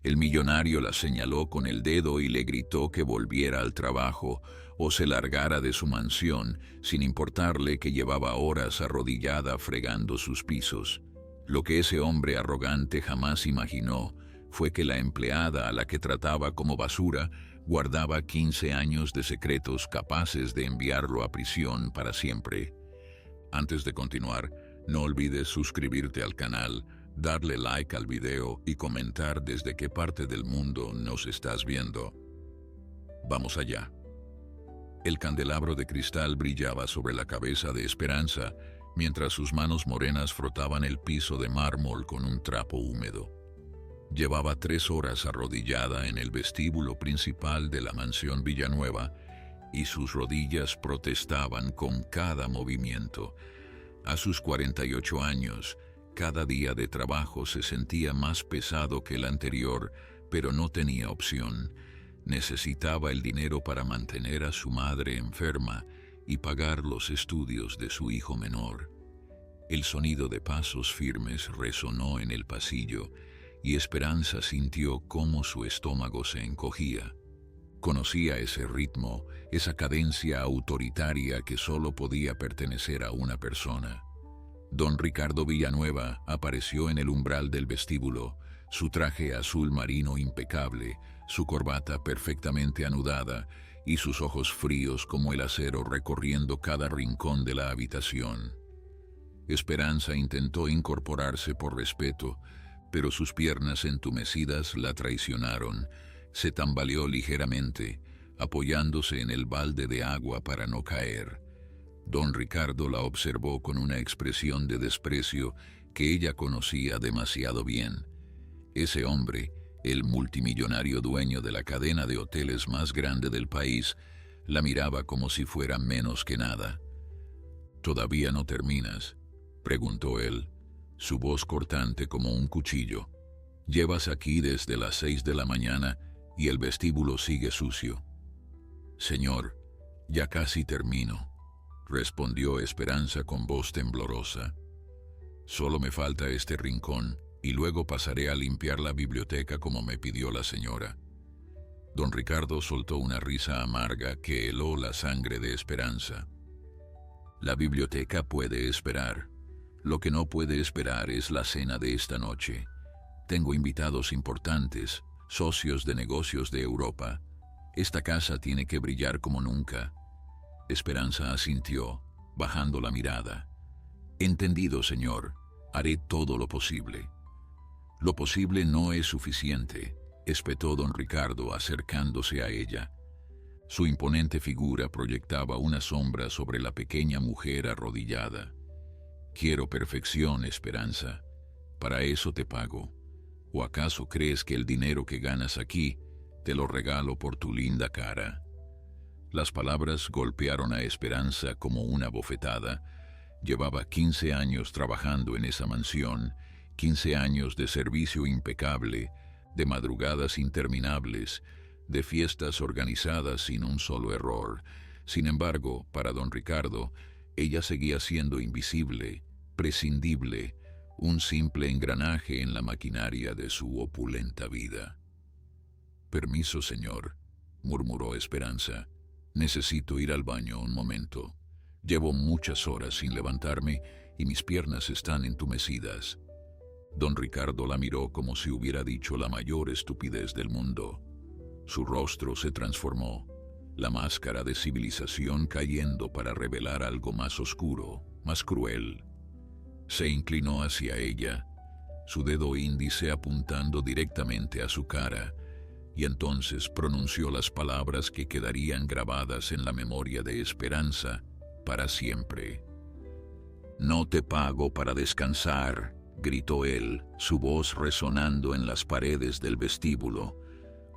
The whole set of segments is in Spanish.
El millonario la señaló con el dedo y le gritó que volviera al trabajo o se largara de su mansión, sin importarle que llevaba horas arrodillada fregando sus pisos. Lo que ese hombre arrogante jamás imaginó fue que la empleada a la que trataba como basura guardaba 15 años de secretos capaces de enviarlo a prisión para siempre. Antes de continuar, no olvides suscribirte al canal, darle like al video y comentar desde qué parte del mundo nos estás viendo. Vamos allá. El candelabro de cristal brillaba sobre la cabeza de Esperanza, mientras sus manos morenas frotaban el piso de mármol con un trapo húmedo. Llevaba 3 horas arrodillada en el vestíbulo principal de la mansión Villanueva y sus rodillas protestaban con cada movimiento. A sus 48 años, cada día de trabajo se sentía más pesado que el anterior, pero no tenía opción. Necesitaba el dinero para mantener a su madre enferma y pagar los estudios de su hijo menor. El sonido de pasos firmes resonó en el pasillo y Esperanza sintió cómo su estómago se encogía. Conocía ese ritmo, esa cadencia autoritaria que solo podía pertenecer a una persona. Don Ricardo Villanueva apareció en el umbral del vestíbulo, su traje azul marino impecable, su corbata perfectamente anudada y sus ojos fríos como el acero recorriendo cada rincón de la habitación. Esperanza intentó incorporarse por respeto, pero sus piernas entumecidas la traicionaron. Se tambaleó ligeramente, apoyándose en el balde de agua para no caer. Don Ricardo la observó con una expresión de desprecio que ella conocía demasiado bien. Ese hombre, el multimillonario dueño de la cadena de hoteles más grande del país, la miraba como si fuera menos que nada. «¿Todavía no terminas?», preguntó él, su voz cortante como un cuchillo. «Llevas aquí desde las 6 de la mañana y el vestíbulo sigue sucio». «Señor, ya casi termino», respondió Esperanza con voz temblorosa. «Solo me falta este rincón y luego pasaré a limpiar la biblioteca como me pidió la señora». Don Ricardo soltó una risa amarga que heló la sangre de Esperanza. «La biblioteca puede esperar. Lo que no puede esperar es la cena de esta noche. Tengo invitados importantes, socios de negocios de Europa. Esta casa tiene que brillar como nunca». Esperanza asintió, bajando la mirada. «Entendido, señor. Haré todo lo posible». «Lo posible no es suficiente», espetó don Ricardo acercándose a ella. Su imponente figura proyectaba una sombra sobre la pequeña mujer arrodillada. «Quiero perfección, Esperanza. Para eso te pago. ¿O acaso crees que el dinero que ganas aquí te lo regalo por tu linda cara?» Las palabras golpearon a Esperanza como una bofetada. Llevaba 15 años trabajando en esa mansión, 15 años de servicio impecable, de madrugadas interminables, de fiestas organizadas sin un solo error. Sin embargo, para don Ricardo, ella seguía siendo invisible, prescindible, un simple engranaje en la maquinaria de su opulenta vida. «Permiso, señor», murmuró Esperanza. «Necesito ir al baño un momento. Llevo muchas horas sin levantarme y mis piernas están entumecidas». Don Ricardo la miró como si hubiera dicho la mayor estupidez del mundo. Su rostro se transformó, la máscara de civilización cayendo para revelar algo más oscuro, más cruel. Se inclinó hacia ella, su dedo índice apuntando directamente a su cara, y entonces pronunció las palabras que quedarían grabadas en la memoria de Esperanza para siempre. «No te pago para descansar», gritó él, su voz resonando en las paredes del vestíbulo.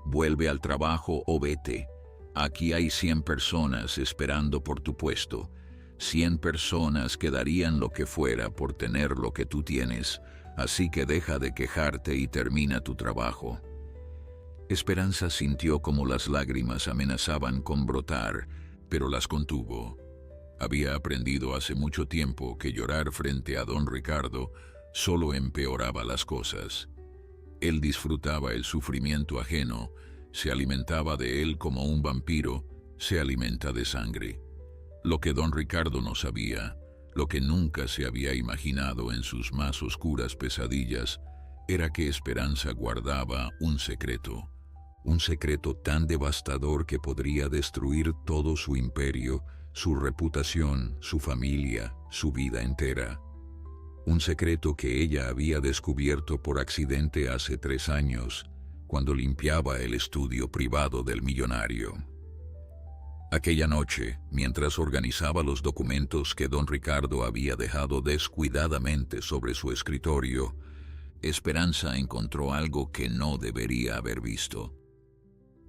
«Vuelve al trabajo o vete. Aquí hay 100 personas esperando por tu puesto. 100 personas que darían lo que fuera por tener lo que tú tienes, así que deja de quejarte y termina tu trabajo». Esperanza sintió como las lágrimas amenazaban con brotar, pero las contuvo. Había aprendido hace mucho tiempo que llorar frente a don Ricardo solo empeoraba las cosas. Él disfrutaba el sufrimiento ajeno, se alimentaba de él como un vampiro se alimenta de sangre. Lo que don Ricardo no sabía, lo que nunca se había imaginado en sus más oscuras pesadillas, era que Esperanza guardaba un secreto tan devastador que podría destruir todo su imperio, su reputación, su familia, su vida entera. Un secreto que ella había descubierto por accidente hace 3 años, cuando limpiaba el estudio privado del millonario. Aquella noche, mientras organizaba los documentos que don Ricardo había dejado descuidadamente sobre su escritorio, Esperanza encontró algo que no debería haber visto.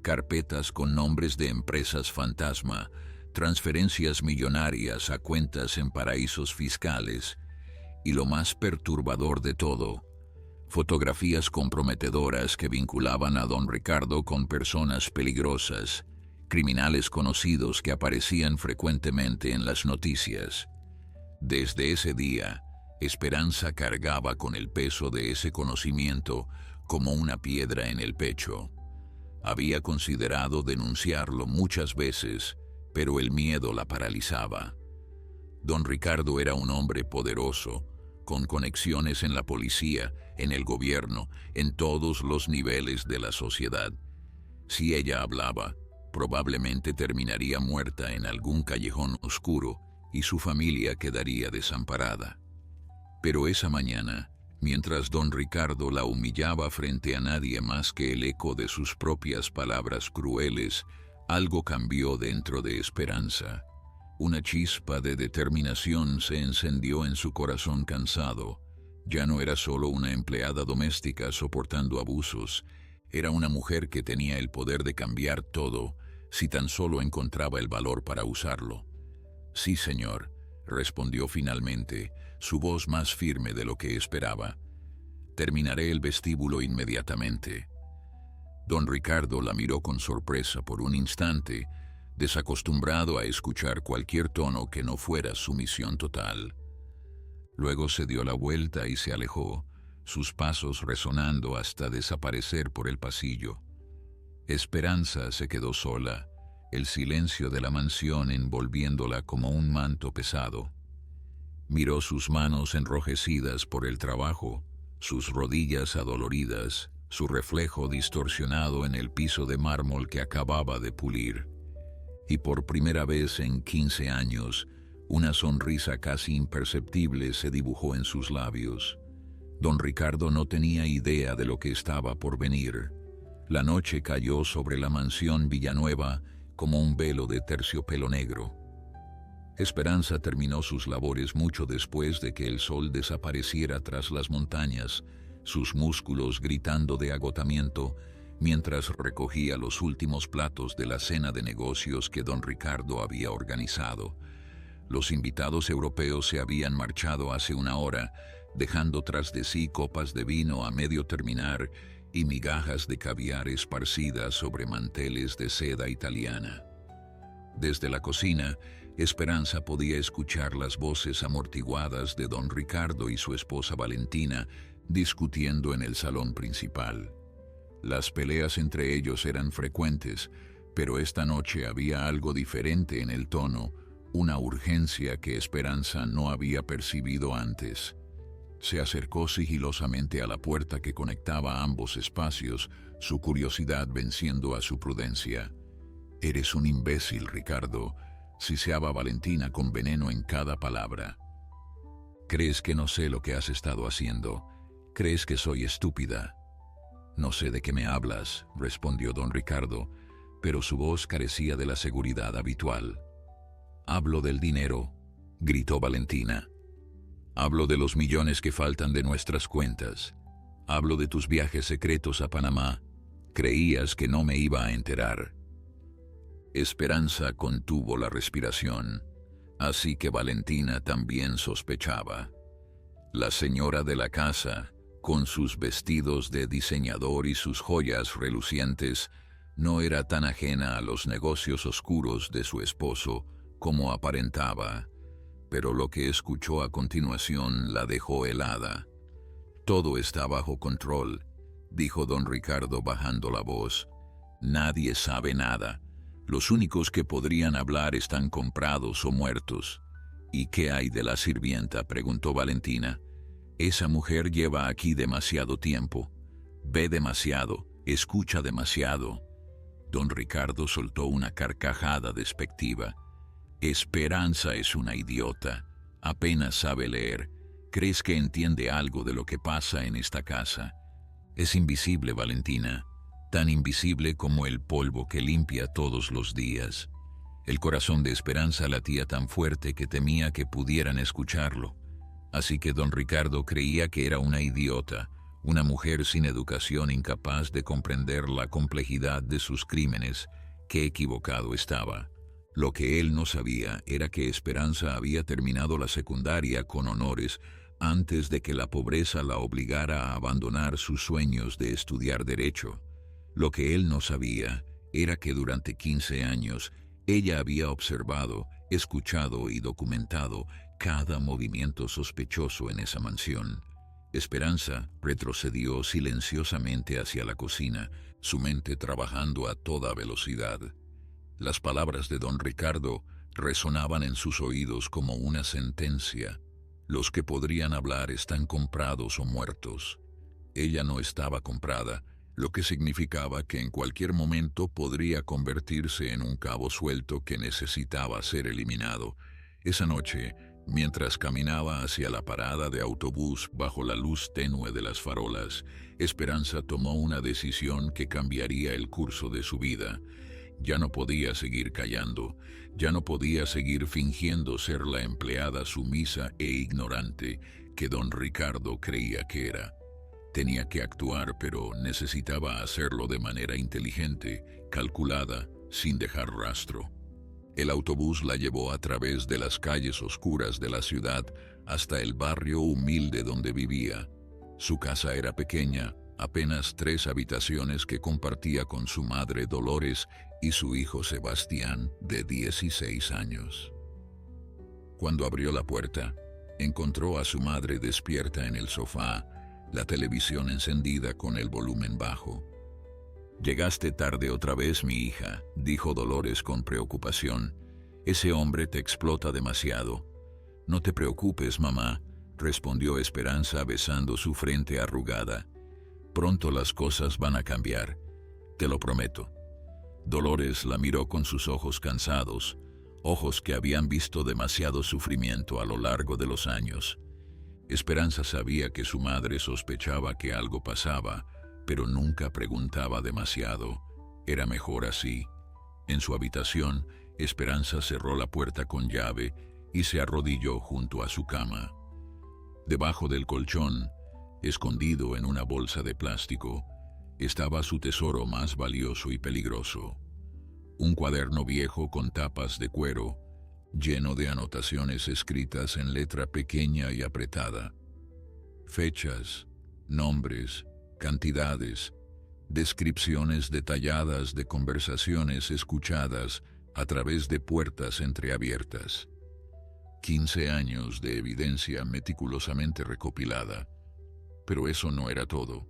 Carpetas con nombres de empresas fantasma, transferencias millonarias a cuentas en paraísos fiscales, y lo más perturbador de todo, fotografías comprometedoras que vinculaban a don Ricardo con personas peligrosas, criminales conocidos que aparecían frecuentemente en las noticias. Desde ese día, Esperanza cargaba con el peso de ese conocimiento como una piedra en el pecho. Había considerado denunciarlo muchas veces, pero el miedo la paralizaba. Don Ricardo era un hombre poderoso, con conexiones en la policía, en el gobierno, en todos los niveles de la sociedad. Si ella hablaba, probablemente terminaría muerta en algún callejón oscuro y su familia quedaría desamparada. Pero esa mañana, mientras don Ricardo la humillaba frente a nadie más que el eco de sus propias palabras crueles, algo cambió dentro de Esperanza. Una chispa de determinación se encendió en su corazón cansado. Ya no era solo una empleada doméstica soportando abusos, era una mujer que tenía el poder de cambiar todo, si tan solo encontraba el valor para usarlo. «Sí, señor», respondió finalmente, su voz más firme de lo que esperaba. «Terminaré el vestíbulo inmediatamente». Don Ricardo la miró con sorpresa por un instante, desacostumbrado a escuchar cualquier tono que no fuera sumisión total. Luego se dio la vuelta y se alejó, sus pasos resonando hasta desaparecer por el pasillo. Esperanza se quedó sola, el silencio de la mansión envolviéndola como un manto pesado. Miró sus manos enrojecidas por el trabajo, sus rodillas adoloridas, su reflejo distorsionado en el piso de mármol que acababa de pulir. Y por primera vez en 15 años, una sonrisa casi imperceptible se dibujó en sus labios. Don Ricardo no tenía idea de lo que estaba por venir. La noche cayó sobre la mansión Villanueva como un velo de terciopelo negro. Esperanza terminó sus labores mucho después de que el sol desapareciera tras las montañas, sus músculos gritando de agotamiento, mientras recogía los últimos platos de la cena de negocios que don Ricardo había organizado. Los invitados europeos se habían marchado hace una hora, dejando tras de sí copas de vino a medio terminar y migajas de caviar esparcidas sobre manteles de seda italiana. Desde la cocina, Esperanza podía escuchar las voces amortiguadas de don Ricardo y su esposa Valentina discutiendo en el salón principal. Las peleas entre ellos eran frecuentes, pero esta noche había algo diferente en el tono, una urgencia que Esperanza no había percibido antes. Se acercó sigilosamente a la puerta que conectaba ambos espacios, su curiosidad venciendo a su prudencia. «Eres un imbécil, Ricardo», siseaba Valentina con veneno en cada palabra. «¿Crees que no sé lo que has estado haciendo? ¿Crees que soy estúpida?» «No sé de qué me hablas», respondió don Ricardo, pero su voz carecía de la seguridad habitual. «Hablo del dinero», gritó Valentina. «Hablo de los millones que faltan de nuestras cuentas. Hablo de tus viajes secretos a Panamá. Creías que no me iba a enterar». Esperanza contuvo la respiración, así que Valentina también sospechaba. La señora de la casa, con sus vestidos de diseñador y sus joyas relucientes, no era tan ajena a los negocios oscuros de su esposo como aparentaba, pero lo que escuchó a continuación la dejó helada. Todo está bajo control, dijo don Ricardo bajando la voz. Nadie sabe nada. Los únicos que podrían hablar están comprados o muertos. ¿Y qué hay de la sirvienta?, preguntó Valentina. Esa mujer lleva aquí demasiado tiempo. Ve demasiado, escucha demasiado. Don Ricardo soltó una carcajada despectiva. Esperanza es una idiota. Apenas sabe leer. ¿Crees que entiende algo de lo que pasa en esta casa? Es invisible, Valentina. Tan invisible como el polvo que limpia todos los días. El corazón de Esperanza latía tan fuerte que temía que pudieran escucharlo. Así que don Ricardo creía que era una idiota, una mujer sin educación incapaz de comprender la complejidad de sus crímenes. Qué equivocado estaba. Lo que él no sabía era que Esperanza había terminado la secundaria con honores antes de que la pobreza la obligara a abandonar sus sueños de estudiar derecho. Lo que él no sabía era que durante 15 años ella había observado, escuchado y documentado cada movimiento sospechoso en esa mansión. Esperanza retrocedió silenciosamente hacia la cocina, su mente trabajando a toda velocidad. Las palabras de don Ricardo resonaban en sus oídos como una sentencia. Los que podrían hablar están comprados o muertos. Ella no estaba comprada, lo que significaba que en cualquier momento podría convertirse en un cabo suelto que necesitaba ser eliminado. Esa noche, mientras caminaba hacia la parada de autobús bajo la luz tenue de las farolas, Esperanza tomó una decisión que cambiaría el curso de su vida. Ya no podía seguir callando, ya no podía seguir fingiendo ser la empleada sumisa e ignorante que don Ricardo creía que era. Tenía que actuar, pero necesitaba hacerlo de manera inteligente, calculada, sin dejar rastro. El autobús la llevó a través de las calles oscuras de la ciudad hasta el barrio humilde donde vivía. Su casa era pequeña, apenas 3 habitaciones que compartía con su madre Dolores y su hijo Sebastián, de 16 años. Cuando abrió la puerta, encontró a su madre despierta en el sofá, la televisión encendida con el volumen bajo. «Llegaste tarde otra vez, mi hija», dijo Dolores con preocupación. «Ese hombre te explota demasiado». «No te preocupes, mamá», respondió Esperanza besando su frente arrugada. «Pronto las cosas van a cambiar, te lo prometo». Dolores la miró con sus ojos cansados, ojos que habían visto demasiado sufrimiento a lo largo de los años. Esperanza sabía que su madre sospechaba que algo pasaba, pero nunca preguntaba demasiado. Era mejor así. En su habitación, Esperanza cerró la puerta con llave y se arrodilló junto a su cama. Debajo del colchón, escondido en una bolsa de plástico, estaba su tesoro más valioso y peligroso. Un cuaderno viejo con tapas de cuero, lleno de anotaciones escritas en letra pequeña y apretada. Fechas, nombres, cantidades, descripciones detalladas de conversaciones escuchadas a través de puertas entreabiertas. 15 años de evidencia meticulosamente recopilada. Pero eso no era todo.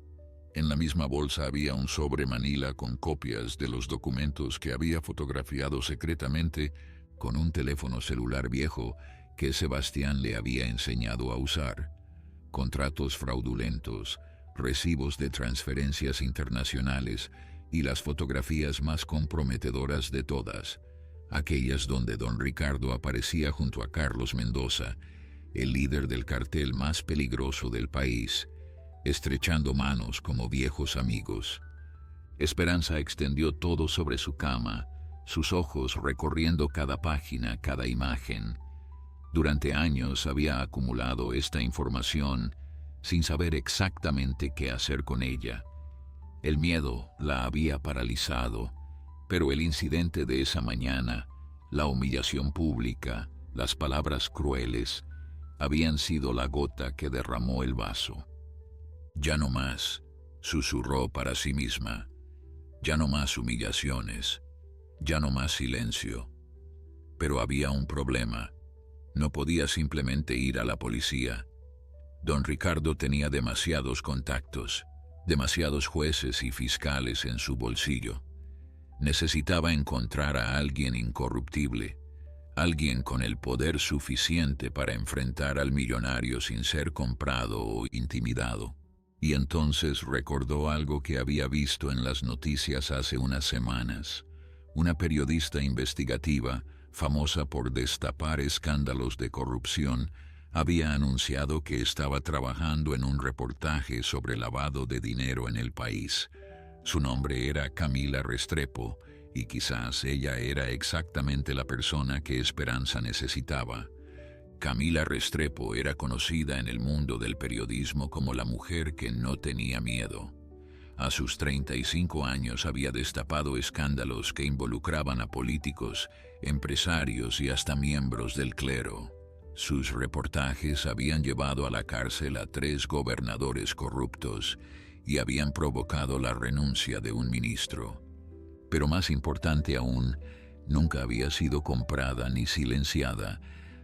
En la misma bolsa había un sobre manila con copias de los documentos que había fotografiado secretamente con un teléfono celular viejo que Sebastián le había enseñado a usar. Contratos fraudulentos, recibos de transferencias internacionales y las fotografías más comprometedoras de todas, aquellas donde don Ricardo aparecía junto a Carlos Mendoza, el líder del cartel más peligroso del país, estrechando manos como viejos amigos. Esperanza extendió todo sobre su cama, sus ojos recorriendo cada página, cada imagen. Durante años había acumulado esta información sin saber exactamente qué hacer con ella. El miedo la había paralizado, pero el incidente de esa mañana, la humillación pública, las palabras crueles, habían sido la gota que derramó el vaso. «Ya no más», susurró para sí misma. «Ya no más humillaciones. Ya no más silencio». Pero había un problema. No podía simplemente ir a la policía. Don Ricardo tenía demasiados contactos. demasiados jueces y fiscales en su bolsillo. Necesitaba encontrar a alguien incorruptible, alguien con el poder suficiente para enfrentar al millonario sin ser comprado o intimidado. Y entonces recordó algo que había visto en las noticias hace unas semanas. Una periodista investigativa, famosa por destapar escándalos de corrupción, había anunciado que estaba trabajando en un reportaje sobre lavado de dinero en el país. Su nombre era Camila Restrepo, y quizás ella era exactamente la persona que Esperanza necesitaba. Camila Restrepo era conocida en el mundo del periodismo como la mujer que no tenía miedo. A sus 35 años había destapado escándalos que involucraban a políticos, empresarios y hasta miembros del clero. Sus reportajes habían llevado a la cárcel a 3 gobernadores corruptos y habían provocado la renuncia de un ministro. Pero más importante aún, nunca había sido comprada ni silenciada,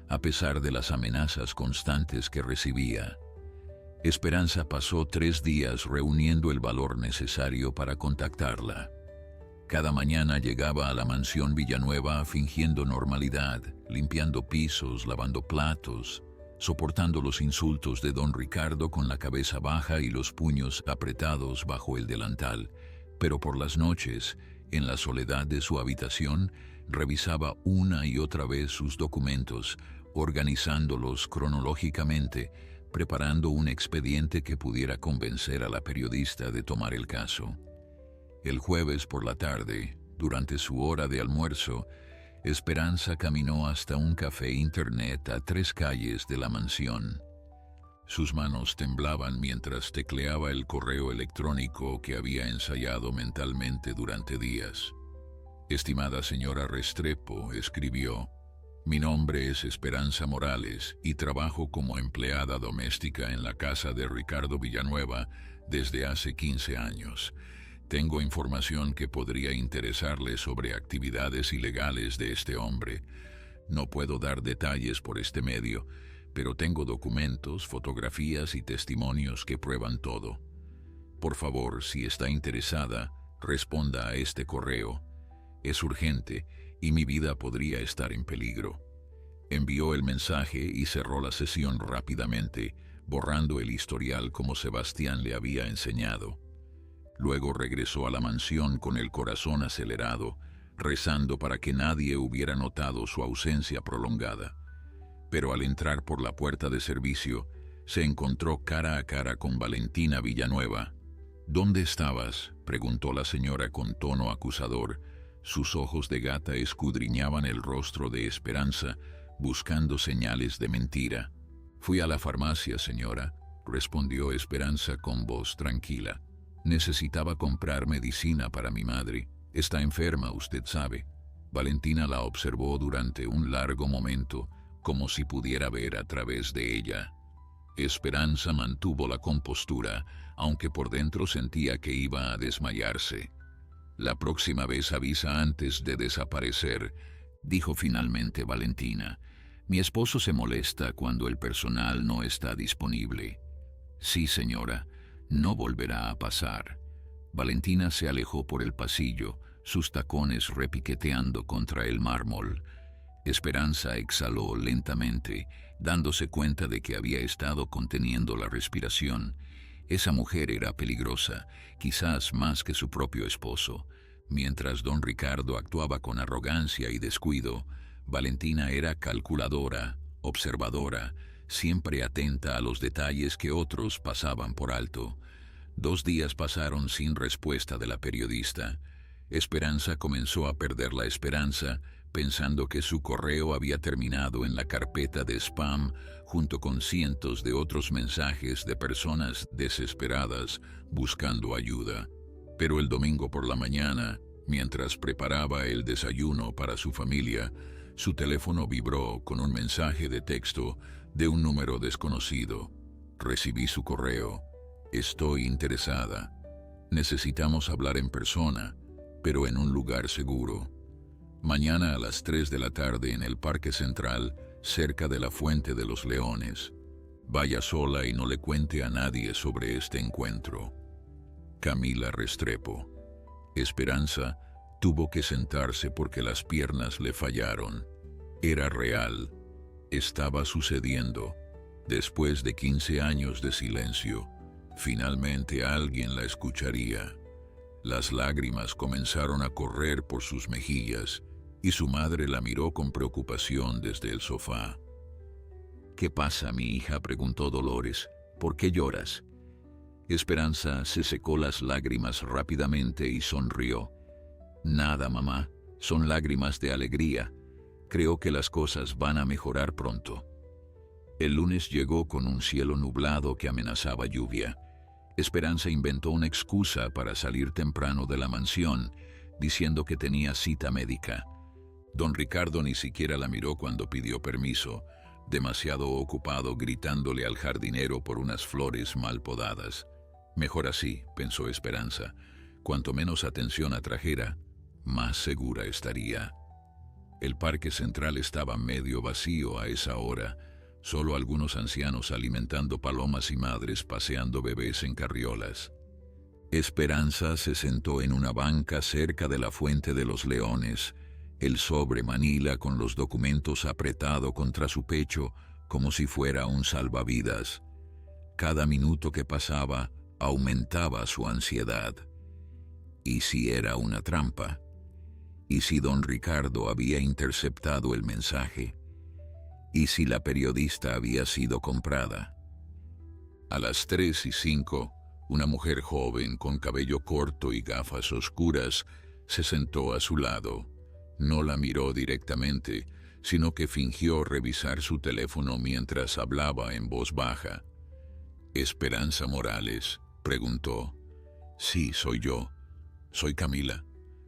a pesar de las amenazas constantes que recibía. Esperanza pasó 3 días reuniendo el valor necesario para contactarla. Cada mañana llegaba a la mansión Villanueva fingiendo normalidad, limpiando pisos, lavando platos, soportando los insultos de don Ricardo con la cabeza baja y los puños apretados bajo el delantal. Pero por las noches, en la soledad de su habitación, revisaba una y otra vez sus documentos, organizándolos cronológicamente, preparando un expediente que pudiera convencer a la periodista de tomar el caso. El jueves por la tarde, durante su hora de almuerzo, Esperanza caminó hasta un café internet a 3 calles de la mansión. Sus manos temblaban mientras tecleaba el correo electrónico que había ensayado mentalmente durante días. «Estimada señora Restrepo», escribió, «mi nombre es Esperanza Morales y trabajo como empleada doméstica en la casa de Ricardo Villanueva desde hace 15 años. Tengo información que podría interesarle sobre actividades ilegales de este hombre. No puedo dar detalles por este medio, pero tengo documentos, fotografías y testimonios que prueban todo. Por favor, si está interesada, responda a este correo. Es urgente y mi vida podría estar en peligro». Envió el mensaje y cerró la sesión rápidamente, borrando el historial como Sebastián le había enseñado. Luego regresó a la mansión con el corazón acelerado, rezando para que nadie hubiera notado su ausencia prolongada. Pero al entrar por la puerta de servicio, se encontró cara a cara con Valentina Villanueva. «¿Dónde estabas?», preguntó la señora con tono acusador. Sus ojos de gata escudriñaban el rostro de Esperanza, buscando señales de mentira. «Fui a la farmacia, señora», respondió Esperanza con voz tranquila. «Necesitaba comprar medicina para mi madre. Está enferma, usted sabe». Valentina la observó durante un largo momento, como si pudiera ver a través de ella. Esperanza mantuvo la compostura, aunque por dentro sentía que iba a desmayarse. «La próxima vez avisa antes de desaparecer», dijo finalmente Valentina. «Mi esposo se molesta cuando el personal no está disponible». «Sí, señora, no volverá a pasar». Valentina se alejó por el pasillo, sus tacones repiqueteando contra el mármol. Esperanza exhaló lentamente, dándose cuenta de que había estado conteniendo la respiración. Esa mujer era peligrosa, quizás más que su propio esposo. Mientras don Ricardo actuaba con arrogancia y descuido, Valentina era calculadora, observadora, siempre atenta a los detalles que otros pasaban por alto. 2 días pasaron sin respuesta de la periodista. Esperanza comenzó a perder la esperanza, pensando que su correo había terminado en la carpeta de spam junto con cientos de otros mensajes de personas desesperadas buscando ayuda. Pero el domingo por la mañana, mientras preparaba el desayuno para su familia, su teléfono vibró con un mensaje de texto de un número desconocido. «Recibí su correo. Estoy interesada. Necesitamos hablar en persona, pero en un lugar seguro. Mañana a las 3 de la tarde en el Parque Central, cerca de la Fuente de los Leones. Vaya sola y no le cuente a nadie sobre este encuentro». Camila Restrepo. Esperanza tuvo que sentarse porque las piernas le fallaron. Era real. Estaba sucediendo. Después de 15 años de silencio, finalmente alguien la escucharía. Las lágrimas comenzaron a correr por sus mejillas y su madre la miró con preocupación desde el sofá. «¿Qué pasa, mi hija?», preguntó Dolores. «¿Por qué lloras?». Esperanza se secó las lágrimas rápidamente y sonrió. «Nada, mamá, son lágrimas de alegría. Creo que las cosas van a mejorar pronto». El lunes llegó con un cielo nublado que amenazaba lluvia. Esperanza inventó una excusa para salir temprano de la mansión, diciendo que tenía cita médica. Don Ricardo ni siquiera la miró cuando pidió permiso, demasiado ocupado gritándole al jardinero por unas flores mal podadas. Mejor así, pensó Esperanza. Cuanto menos atención atrajera, más segura estaría. El parque central estaba medio vacío a esa hora, solo algunos ancianos alimentando palomas y madres paseando bebés en carriolas. Esperanza se sentó en una banca cerca de la Fuente de los Leones, el sobre manila con los documentos apretado contra su pecho como si fuera un salvavidas. Cada minuto que pasaba aumentaba su ansiedad. ¿Y si era una trampa? ¿Y si don Ricardo había interceptado el mensaje? ¿Y si la periodista había sido comprada? A las 3:05, una mujer joven con cabello corto y gafas oscuras se sentó a su lado. No la miró directamente, sino que fingió revisar su teléfono mientras hablaba en voz baja. «¿Esperanza Morales?», preguntó. «Sí, soy yo. Soy Camila.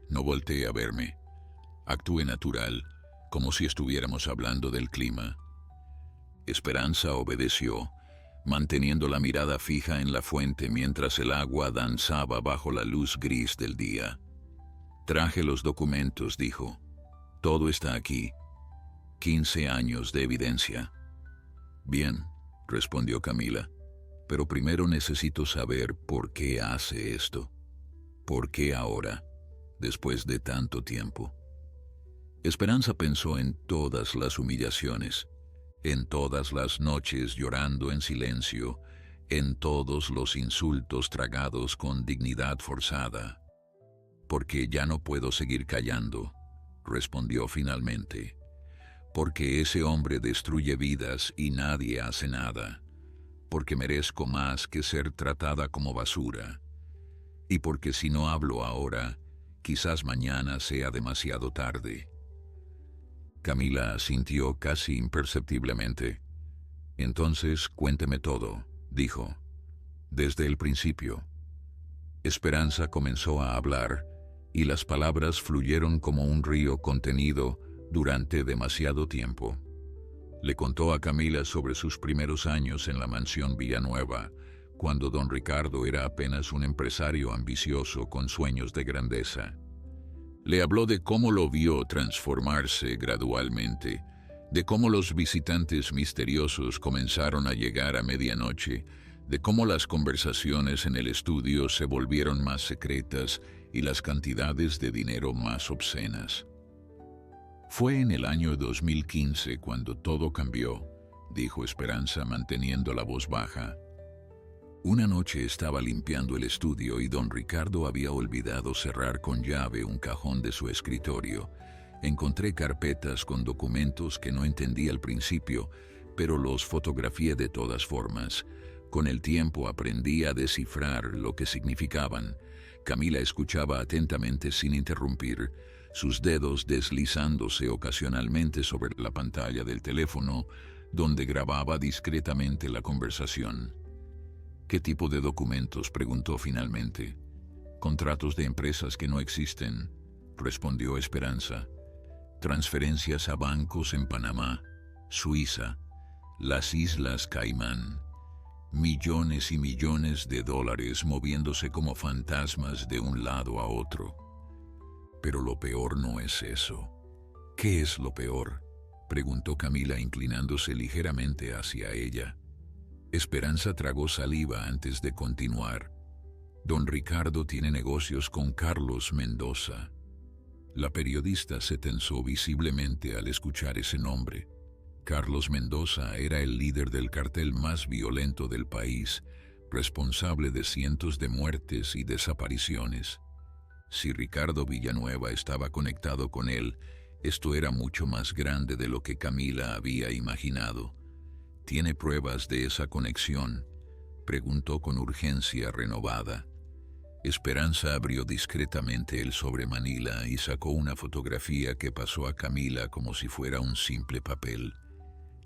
No voltee a verme. Actúe natural, como si estuviéramos hablando del clima». Esperanza obedeció, manteniendo la mirada fija en la fuente mientras el agua danzaba bajo la luz gris del día. «Traje los documentos», dijo. «Todo está aquí. 15 años de evidencia». «Bien», respondió Camila, «pero primero necesito saber por qué hace esto. ¿Por qué ahora, después de tanto tiempo?». Esperanza pensó en todas las humillaciones, en todas las noches llorando en silencio, en todos los insultos tragados con dignidad forzada. «Porque ya no puedo seguir callando», respondió finalmente. «Porque ese hombre destruye vidas y nadie hace nada. Porque merezco más que ser tratada como basura. Y porque si no hablo ahora, quizás mañana sea demasiado tarde». Camila asintió casi imperceptiblemente. «Entonces cuénteme todo», dijo. «Desde el principio». Esperanza comenzó a hablar, y las palabras fluyeron como un río contenido durante demasiado tiempo. Le contó a Camila sobre sus primeros años en la mansión Villanueva, cuando don Ricardo era apenas un empresario ambicioso con sueños de grandeza. Le habló de cómo lo vio transformarse gradualmente, de cómo los visitantes misteriosos comenzaron a llegar a medianoche, de cómo las conversaciones en el estudio se volvieron más secretas y las cantidades de dinero más obscenas. «Fue en el año 2015 cuando todo cambió», dijo Esperanza manteniendo la voz baja. «Una noche estaba limpiando el estudio y don Ricardo había olvidado cerrar con llave un cajón de su escritorio. Encontré carpetas con documentos que no entendí al principio, pero los fotografié de todas formas. Con el tiempo aprendí a descifrar lo que significaban». Camila escuchaba atentamente sin interrumpir, sus dedos deslizándose ocasionalmente sobre la pantalla del teléfono, donde grababa discretamente la conversación. «¿Qué tipo de documentos?», preguntó finalmente. «Contratos de empresas que no existen», respondió Esperanza. «Transferencias a bancos en Panamá, Suiza, las Islas Caimán. Millones y millones de dólares moviéndose como fantasmas de un lado a otro». «Pero lo peor no es eso». «¿Qué es lo peor?», preguntó Camila inclinándose ligeramente hacia ella. Esperanza tragó saliva antes de continuar. Don Ricardo tiene negocios con Carlos Mendoza. La periodista se tensó visiblemente al escuchar ese nombre. Carlos Mendoza era el líder del cartel más violento del país, responsable de cientos de muertes y desapariciones. Si Ricardo Villanueva estaba conectado con él, esto era mucho más grande de lo que Camila había imaginado. ¿Tiene pruebas de esa conexión?, preguntó con urgencia renovada. Esperanza abrió discretamente el sobremanila y sacó una fotografía que pasó a Camila como si fuera un simple papel.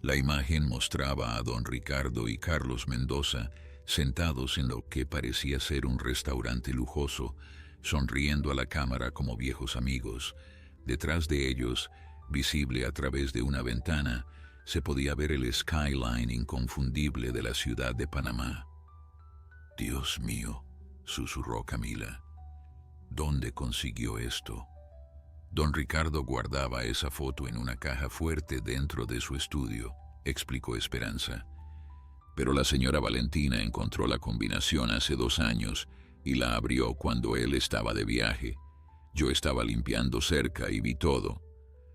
La imagen mostraba a don Ricardo y Carlos Mendoza sentados en lo que parecía ser un restaurante lujoso, sonriendo a la cámara como viejos amigos. Detrás de ellos, visible a través de una ventana, se podía ver el skyline inconfundible de la ciudad de Panamá. «Dios mío», susurró Camila, «¿dónde consiguió esto?» Don Ricardo guardaba esa foto en una caja fuerte dentro de su estudio, explicó Esperanza. Pero la señora Valentina encontró la combinación hace 2 años y la abrió cuando él estaba de viaje. Yo estaba limpiando cerca y vi todo.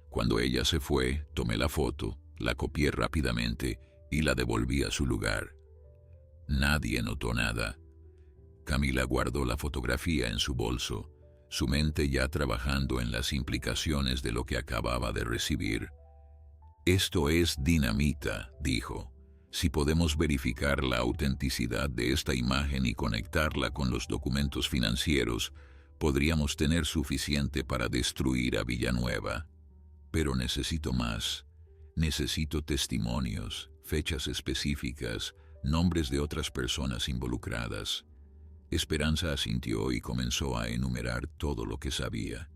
Cuando ella se fue, tomé la foto, la copié rápidamente y la devolví a su lugar. Nadie notó nada. Camila guardó la fotografía en su bolso, su mente ya trabajando en las implicaciones de lo que acababa de recibir. «Esto es dinamita», dijo. «Si podemos verificar la autenticidad de esta imagen y conectarla con los documentos financieros, podríamos tener suficiente para destruir a Villanueva. Pero necesito más. Necesito testimonios, fechas específicas, nombres de otras personas involucradas». Esperanza asintió y comenzó a enumerar todo lo que sabía.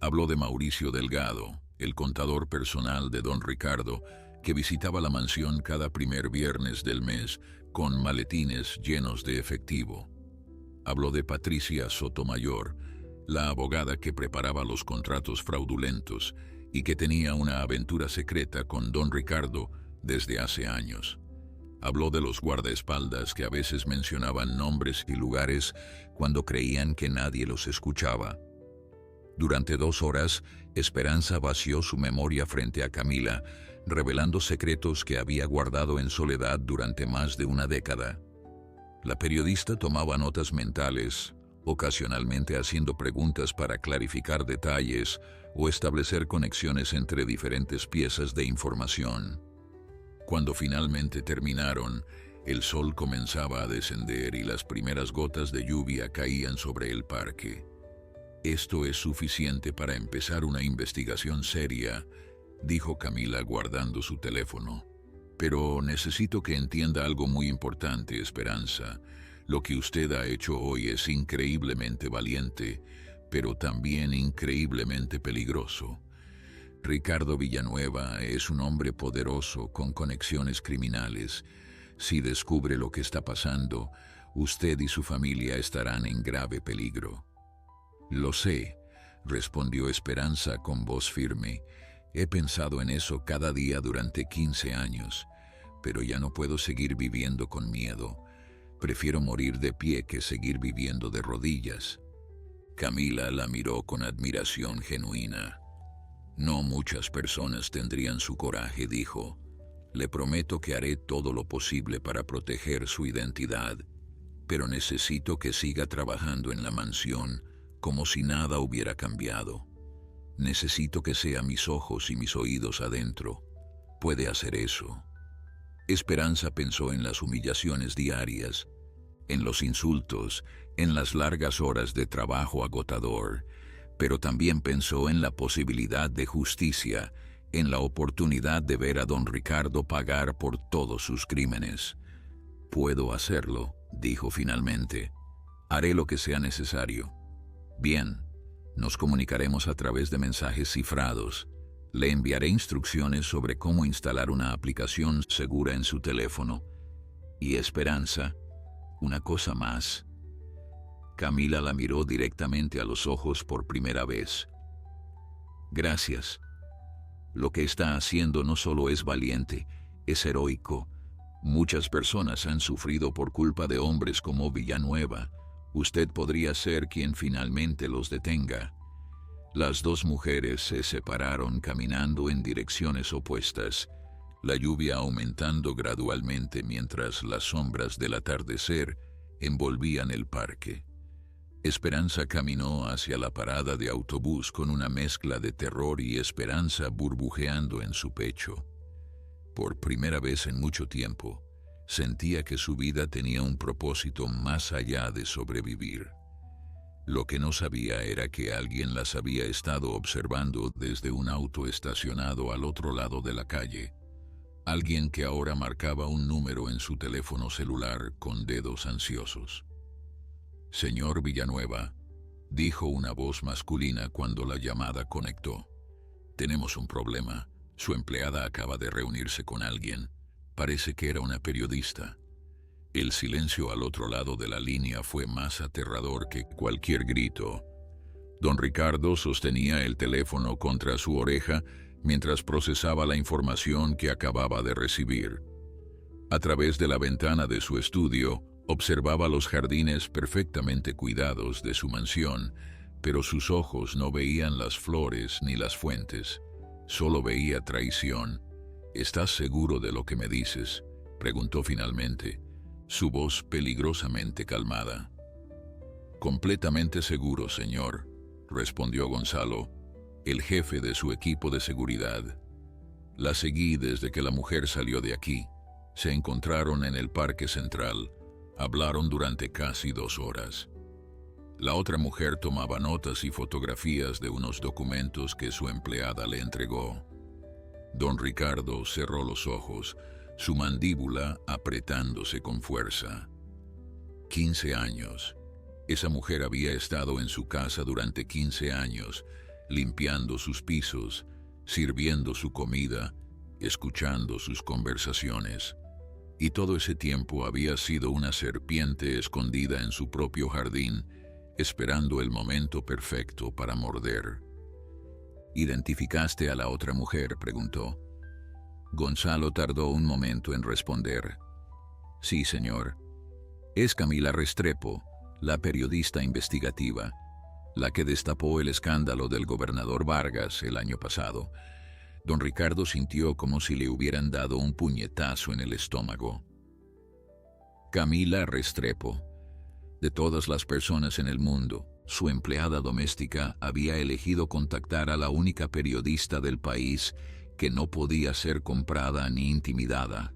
Habló de Mauricio Delgado, el contador personal de don Ricardo, que visitaba la mansión cada primer viernes del mes con maletines llenos de efectivo. Habló de Patricia Sotomayor, la abogada que preparaba los contratos fraudulentos y que tenía una aventura secreta con don Ricardo desde hace años. Habló de los guardaespaldas que a veces mencionaban nombres y lugares cuando creían que nadie los escuchaba. Durante 2 horas, Esperanza vació su memoria frente a Camila, revelando secretos que había guardado en soledad durante más de una década. La periodista tomaba notas mentales, ocasionalmente haciendo preguntas para clarificar detalles o establecer conexiones entre diferentes piezas de información. Cuando finalmente terminaron, el sol comenzaba a descender y las primeras gotas de lluvia caían sobre el parque. «Esto es suficiente para empezar una investigación seria», dijo Camila guardando su teléfono. «Pero necesito que entienda algo muy importante, Esperanza. Lo que usted ha hecho hoy es increíblemente valiente, pero también increíblemente peligroso. Ricardo Villanueva es un hombre poderoso con conexiones criminales. Si descubre lo que está pasando, usted y su familia estarán en grave peligro». «Lo sé», respondió Esperanza con voz firme. «He pensado en eso cada día durante 15 años, pero ya no puedo seguir viviendo con miedo. Prefiero morir de pie que seguir viviendo de rodillas». Camila la miró con admiración genuina. «No muchas personas tendrían su coraje», dijo. «Le prometo que haré todo lo posible para proteger su identidad, pero necesito que siga trabajando en la mansión como si nada hubiera cambiado. Necesito que sea mis ojos y mis oídos adentro. ¿Puede hacer eso?». Esperanza pensó en las humillaciones diarias, en los insultos, en las largas horas de trabajo agotador, pero también pensó en la posibilidad de justicia, en la oportunidad de ver a don Ricardo pagar por todos sus crímenes. «Puedo hacerlo», dijo finalmente. «Haré lo que sea necesario». «Bien, nos comunicaremos a través de mensajes cifrados. Le enviaré instrucciones sobre cómo instalar una aplicación segura en su teléfono. Y Esperanza, una cosa más». Camila la miró directamente a los ojos por primera vez. «Gracias. Lo que está haciendo no solo es valiente, es heroico. Muchas personas han sufrido por culpa de hombres como Villanueva. Usted podría ser quien finalmente los detenga. Las dos mujeres se separaron caminando en direcciones opuestas, la lluvia aumentando gradualmente mientras las sombras del atardecer envolvían el parque. Esperanza caminó hacia la parada de autobús con una mezcla de terror y esperanza burbujeando en su pecho. Por primera vez en mucho tiempo, sentía que su vida tenía un propósito más allá de sobrevivir. Lo que no sabía era que alguien las había estado observando desde un auto estacionado al otro lado de la calle. Alguien que ahora marcaba un número en su teléfono celular con dedos ansiosos. «Señor Villanueva», dijo una voz masculina cuando la llamada conectó. «Tenemos un problema. Su empleada acaba de reunirse con alguien. Parece que era una periodista». El silencio al otro lado de la línea fue más aterrador que cualquier grito. Don Ricardo sostenía el teléfono contra su oreja mientras procesaba la información que acababa de recibir. A través de la ventana de su estudio, observaba los jardines perfectamente cuidados de su mansión, pero sus ojos no veían las flores ni las fuentes. Solo veía traición. «¿Estás seguro de lo que me dices?», preguntó finalmente, su voz peligrosamente calmada. «Completamente seguro, señor», respondió Gonzalo, el jefe de su equipo de seguridad. «La seguí desde que la mujer salió de aquí. Se encontraron en el Parque Central. Hablaron durante casi 2 horas. La otra mujer tomaba notas y fotografías de unos documentos que su empleada le entregó». Don Ricardo cerró los ojos, su mandíbula apretándose con fuerza. 15 años. Esa mujer había estado en su casa durante 15 años, limpiando sus pisos, sirviendo su comida, escuchando sus conversaciones. Y todo ese tiempo había sido una serpiente escondida en su propio jardín, esperando el momento perfecto para morder. «¿Identificaste a la otra mujer?», preguntó. Gonzalo tardó un momento en responder. «Sí, señor. Es Camila Restrepo, la periodista investigativa, la que destapó el escándalo del gobernador Vargas el año pasado». Don Ricardo sintió como si le hubieran dado un puñetazo en el estómago. Camila Restrepo. De todas las personas en el mundo, su empleada doméstica había elegido contactar a la única periodista del país que no podía ser comprada ni intimidada.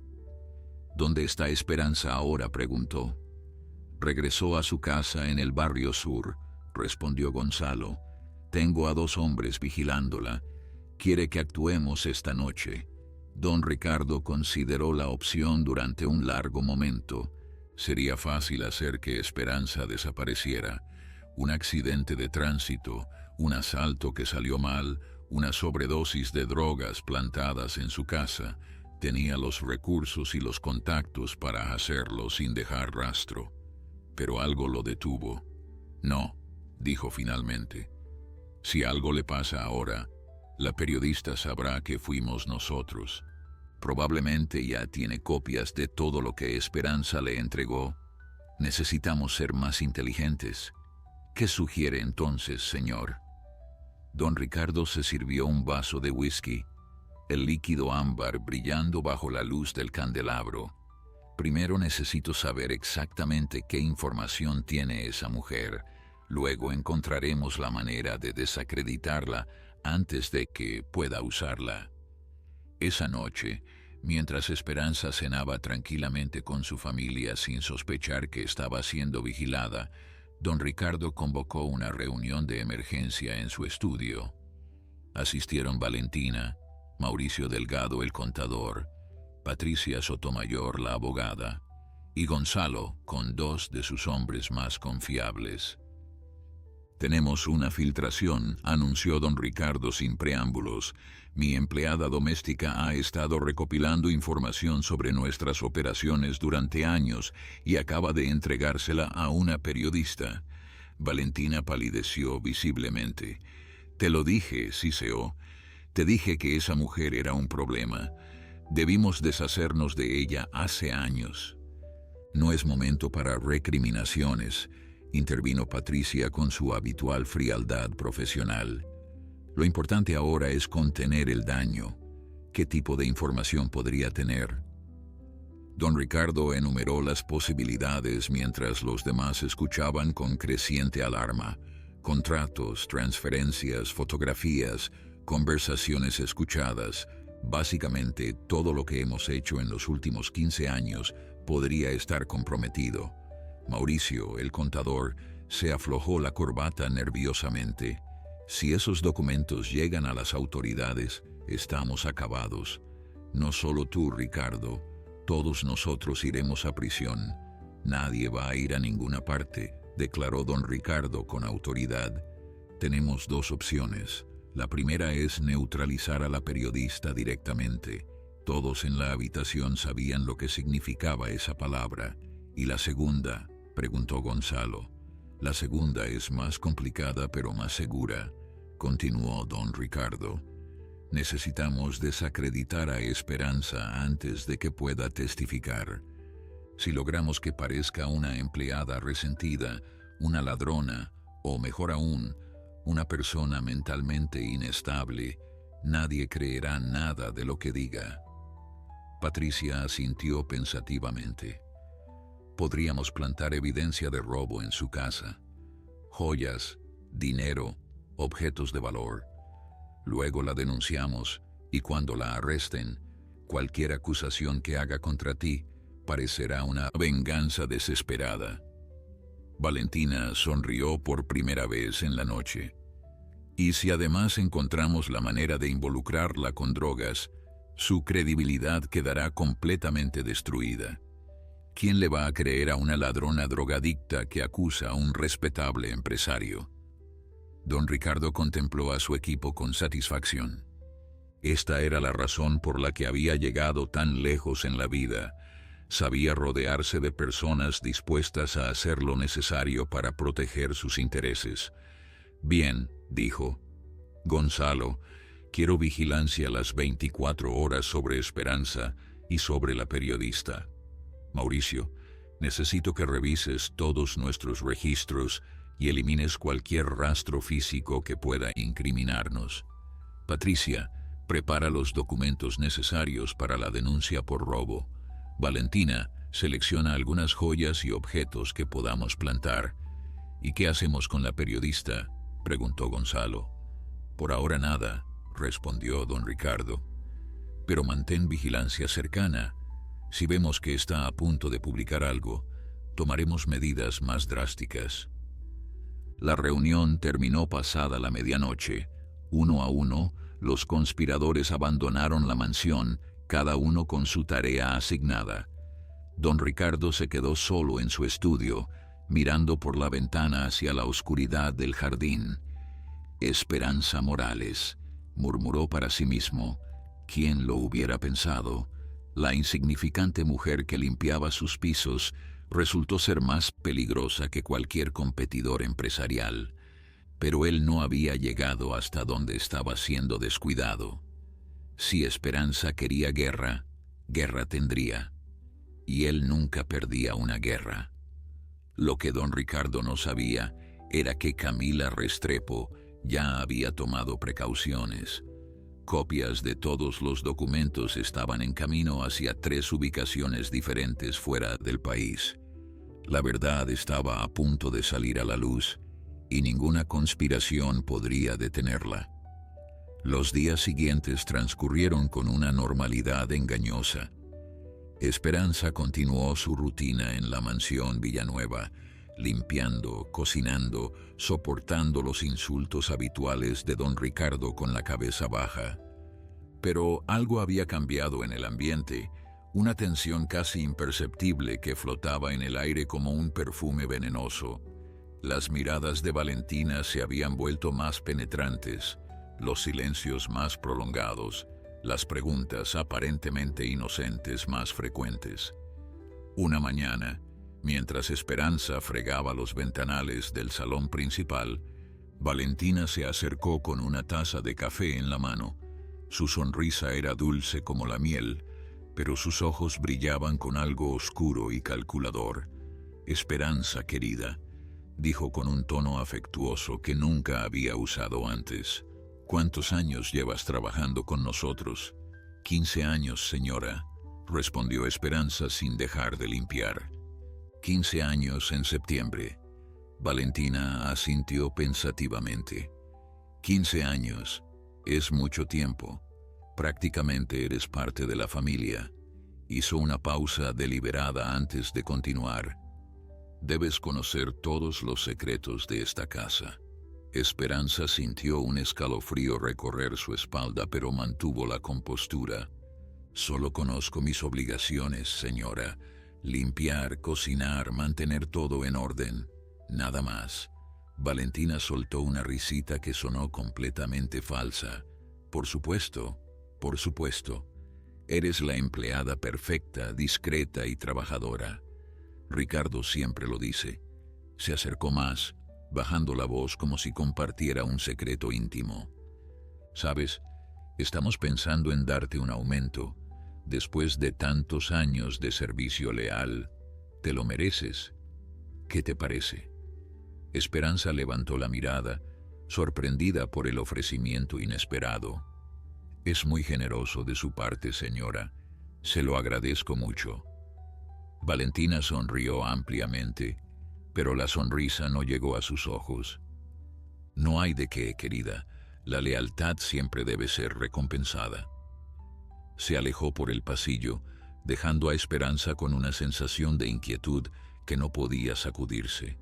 «¿Dónde está Esperanza ahora?», preguntó. «Regresó a su casa en el barrio sur», respondió Gonzalo. «Tengo a 2 hombres vigilándola. Quiere que actuemos esta noche». Don Ricardo consideró la opción durante un largo momento. Sería fácil hacer que Esperanza desapareciera. Un accidente de tránsito, un asalto que salió mal, una sobredosis de drogas plantadas en su casa. Tenía los recursos y los contactos para hacerlo sin dejar rastro. Pero algo lo detuvo. «No», dijo finalmente. «Si algo le pasa ahora, la periodista sabrá que fuimos nosotros. Probablemente ya tiene copias de todo lo que Esperanza le entregó. Necesitamos ser más inteligentes. ¿Qué sugiere entonces, señor?» Don Ricardo se sirvió un vaso de whisky, el líquido ámbar brillando bajo la luz del candelabro. «Primero necesito saber exactamente qué información tiene esa mujer. Luego encontraremos la manera de desacreditarla antes de que pueda usarla». Esa noche, mientras Esperanza cenaba tranquilamente con su familia sin sospechar que estaba siendo vigilada, Don Ricardo convocó una reunión de emergencia en su estudio. Asistieron Valentina, Mauricio Delgado el contador, Patricia Sotomayor la abogada, y Gonzalo con 2 de sus hombres más confiables. «Tenemos una filtración», anunció don Ricardo sin preámbulos. «Mi empleada doméstica ha estado recopilando información sobre nuestras operaciones durante años y acaba de entregársela a una periodista». Valentina palideció visiblemente. «Te lo dije, Ciceo. Te dije que esa mujer era un problema. Debimos deshacernos de ella hace años». «No es momento para recriminaciones. intervino Patricia con su habitual frialdad profesional. Lo importante ahora es contener el daño. ¿Qué tipo de información podría tener? Don Ricardo enumeró las posibilidades mientras los demás escuchaban con creciente alarma. Contratos, transferencias, fotografías, conversaciones escuchadas. Básicamente, todo lo que hemos hecho en los últimos 15 años podría estar comprometido. Mauricio, el contador, se aflojó la corbata nerviosamente. Si esos documentos llegan a las autoridades, estamos acabados. No solo tú, Ricardo, todos nosotros iremos a prisión. Nadie va a ir a ninguna parte, declaró don Ricardo con autoridad. Tenemos dos opciones. La primera es neutralizar a la periodista directamente. Todos en la habitación sabían lo que significaba esa palabra. ¿Y la segunda?, preguntó Gonzalo. La segunda es más complicada pero más segura, continuó don Ricardo. Necesitamos desacreditar a Esperanza antes de que pueda testificar. Si logramos que parezca una empleada resentida, una ladrona, o mejor aún, una persona mentalmente inestable, nadie creerá nada de lo que diga. Patricia asintió pensativamente. Podríamos plantar evidencia de robo en su casa. Joyas, dinero, objetos de valor. Luego la denunciamos y cuando la arresten, cualquier acusación que haga contra ti parecerá una venganza desesperada. Valentina sonrió por primera vez en la noche. Y si además encontramos la manera de involucrarla con drogas, su credibilidad quedará completamente destruida. ¿Quién le va a creer a una ladrona drogadicta que acusa a un respetable empresario? Don Ricardo contempló a su equipo con satisfacción. Esta era la razón por la que había llegado tan lejos en la vida. Sabía rodearse de personas dispuestas a hacer lo necesario para proteger sus intereses. Bien, dijo. Gonzalo, quiero vigilancia las 24 horas sobre Esperanza y sobre la periodista. Mauricio, necesito que revises todos nuestros registros y elimines cualquier rastro físico que pueda incriminarnos. Patricia, prepara los documentos necesarios para la denuncia por robo. Valentina, selecciona algunas joyas y objetos que podamos plantar. ¿Y qué hacemos con la periodista?, preguntó Gonzalo. Por ahora nada, respondió don Ricardo. Pero mantén vigilancia cercana. Si vemos que está a punto de publicar algo, tomaremos medidas más drásticas. La reunión terminó pasada la medianoche. Uno a uno, los conspiradores abandonaron la mansión, cada uno con su tarea asignada. Don Ricardo se quedó solo en su estudio, mirando por la ventana hacia la oscuridad del jardín. Esperanza Morales, murmuró para sí mismo. ¿Quién lo hubiera pensado? La insignificante mujer que limpiaba sus pisos resultó ser más peligrosa que cualquier competidor empresarial. Pero él no había llegado hasta donde estaba siendo descuidado. Si Esperanza quería guerra, guerra tendría. Y él nunca perdía una guerra. Lo que don Ricardo no sabía era que Camila Restrepo ya había tomado precauciones. Copias de todos los documentos estaban en camino hacia 3 ubicaciones diferentes fuera del país. La verdad estaba a punto de salir a la luz, y ninguna conspiración podría detenerla. Los días siguientes transcurrieron con una normalidad engañosa. Esperanza continuó su rutina en la mansión Villanueva, limpiando, cocinando, soportando los insultos habituales de don Ricardo con la cabeza baja. Pero algo había cambiado en el ambiente, una tensión casi imperceptible que flotaba en el aire como un perfume venenoso. Las miradas de Valentina se habían vuelto más penetrantes, los silencios más prolongados, las preguntas aparentemente inocentes más frecuentes. Una mañana, mientras Esperanza fregaba los ventanales del salón principal, Valentina se acercó con una taza de café en la mano. Su sonrisa era dulce como la miel, pero sus ojos brillaban con algo oscuro y calculador. Esperanza, querida, dijo con un tono afectuoso que nunca había usado antes. ¿Cuántos años llevas trabajando con nosotros? 15 años, señora, respondió Esperanza sin dejar de limpiar. 15 años en septiembre. Valentina asintió pensativamente. 15 años. Es mucho tiempo. Prácticamente eres parte de la familia. Hizo una pausa deliberada antes de continuar. Debes conocer todos los secretos de esta casa. Esperanza sintió un escalofrío recorrer su espalda, pero mantuvo la compostura. Solo conozco mis obligaciones, señora. Limpiar, cocinar, mantener todo en orden. Nada más. Valentina soltó una risita que sonó completamente falsa. Por supuesto, por supuesto. Eres la empleada perfecta, discreta y trabajadora. Ricardo siempre lo dice. Se acercó más, bajando la voz como si compartiera un secreto íntimo. ¿Sabes? Estamos pensando en darte un aumento. Después de tantos años de servicio leal, te lo mereces. ¿Qué te parece? Esperanza levantó la mirada, sorprendida por el ofrecimiento inesperado. Es muy generoso de su parte, señora. Se lo agradezco mucho. Valentina sonrió ampliamente, pero la sonrisa no llegó a sus ojos. No hay de qué, querida. La lealtad siempre debe ser recompensada. Se alejó por el pasillo, dejando a Esperanza con una sensación de inquietud que no podía sacudirse.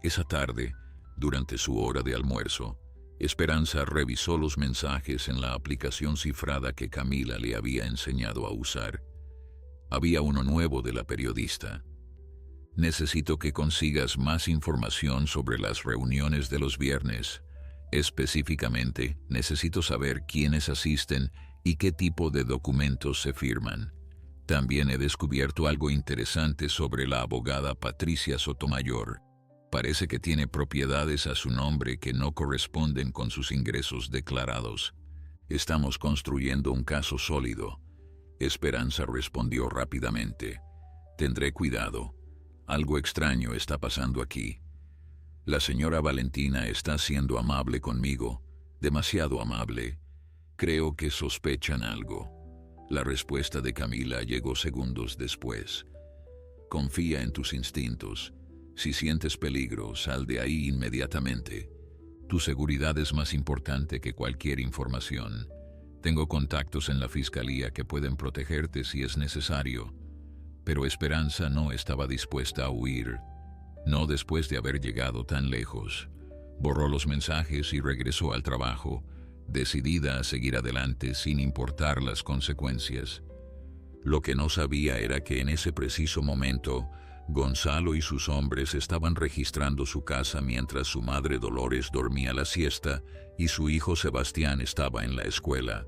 Esa tarde, durante su hora de almuerzo, Esperanza revisó los mensajes en la aplicación cifrada que Camila le había enseñado a usar. Había uno nuevo de la periodista. Necesito que consigas más información sobre las reuniones de los viernes. Específicamente, necesito saber quiénes asisten y qué tipo de documentos se firman. También he descubierto algo interesante sobre la abogada Patricia Sotomayor. Parece que tiene propiedades a su nombre que no corresponden con sus ingresos declarados. Estamos construyendo un caso sólido. Esperanza respondió rápidamente. Tendré cuidado. Algo extraño está pasando aquí. La señora Valentina está siendo amable conmigo, demasiado amable. Creo que sospechan algo. La respuesta de Camila llegó segundos después. Confía en tus instintos. Si sientes peligro, sal de ahí inmediatamente. Tu seguridad es más importante que cualquier información. Tengo contactos en la fiscalía que pueden protegerte si es necesario. Pero Esperanza no estaba dispuesta a huir. No después de haber llegado tan lejos. Borró los mensajes y regresó al trabajo, decidida a seguir adelante sin importar las consecuencias. Lo que no sabía era que en ese preciso momento, Gonzalo y sus hombres estaban registrando su casa mientras su madre Dolores dormía la siesta y su hijo Sebastián estaba en la escuela.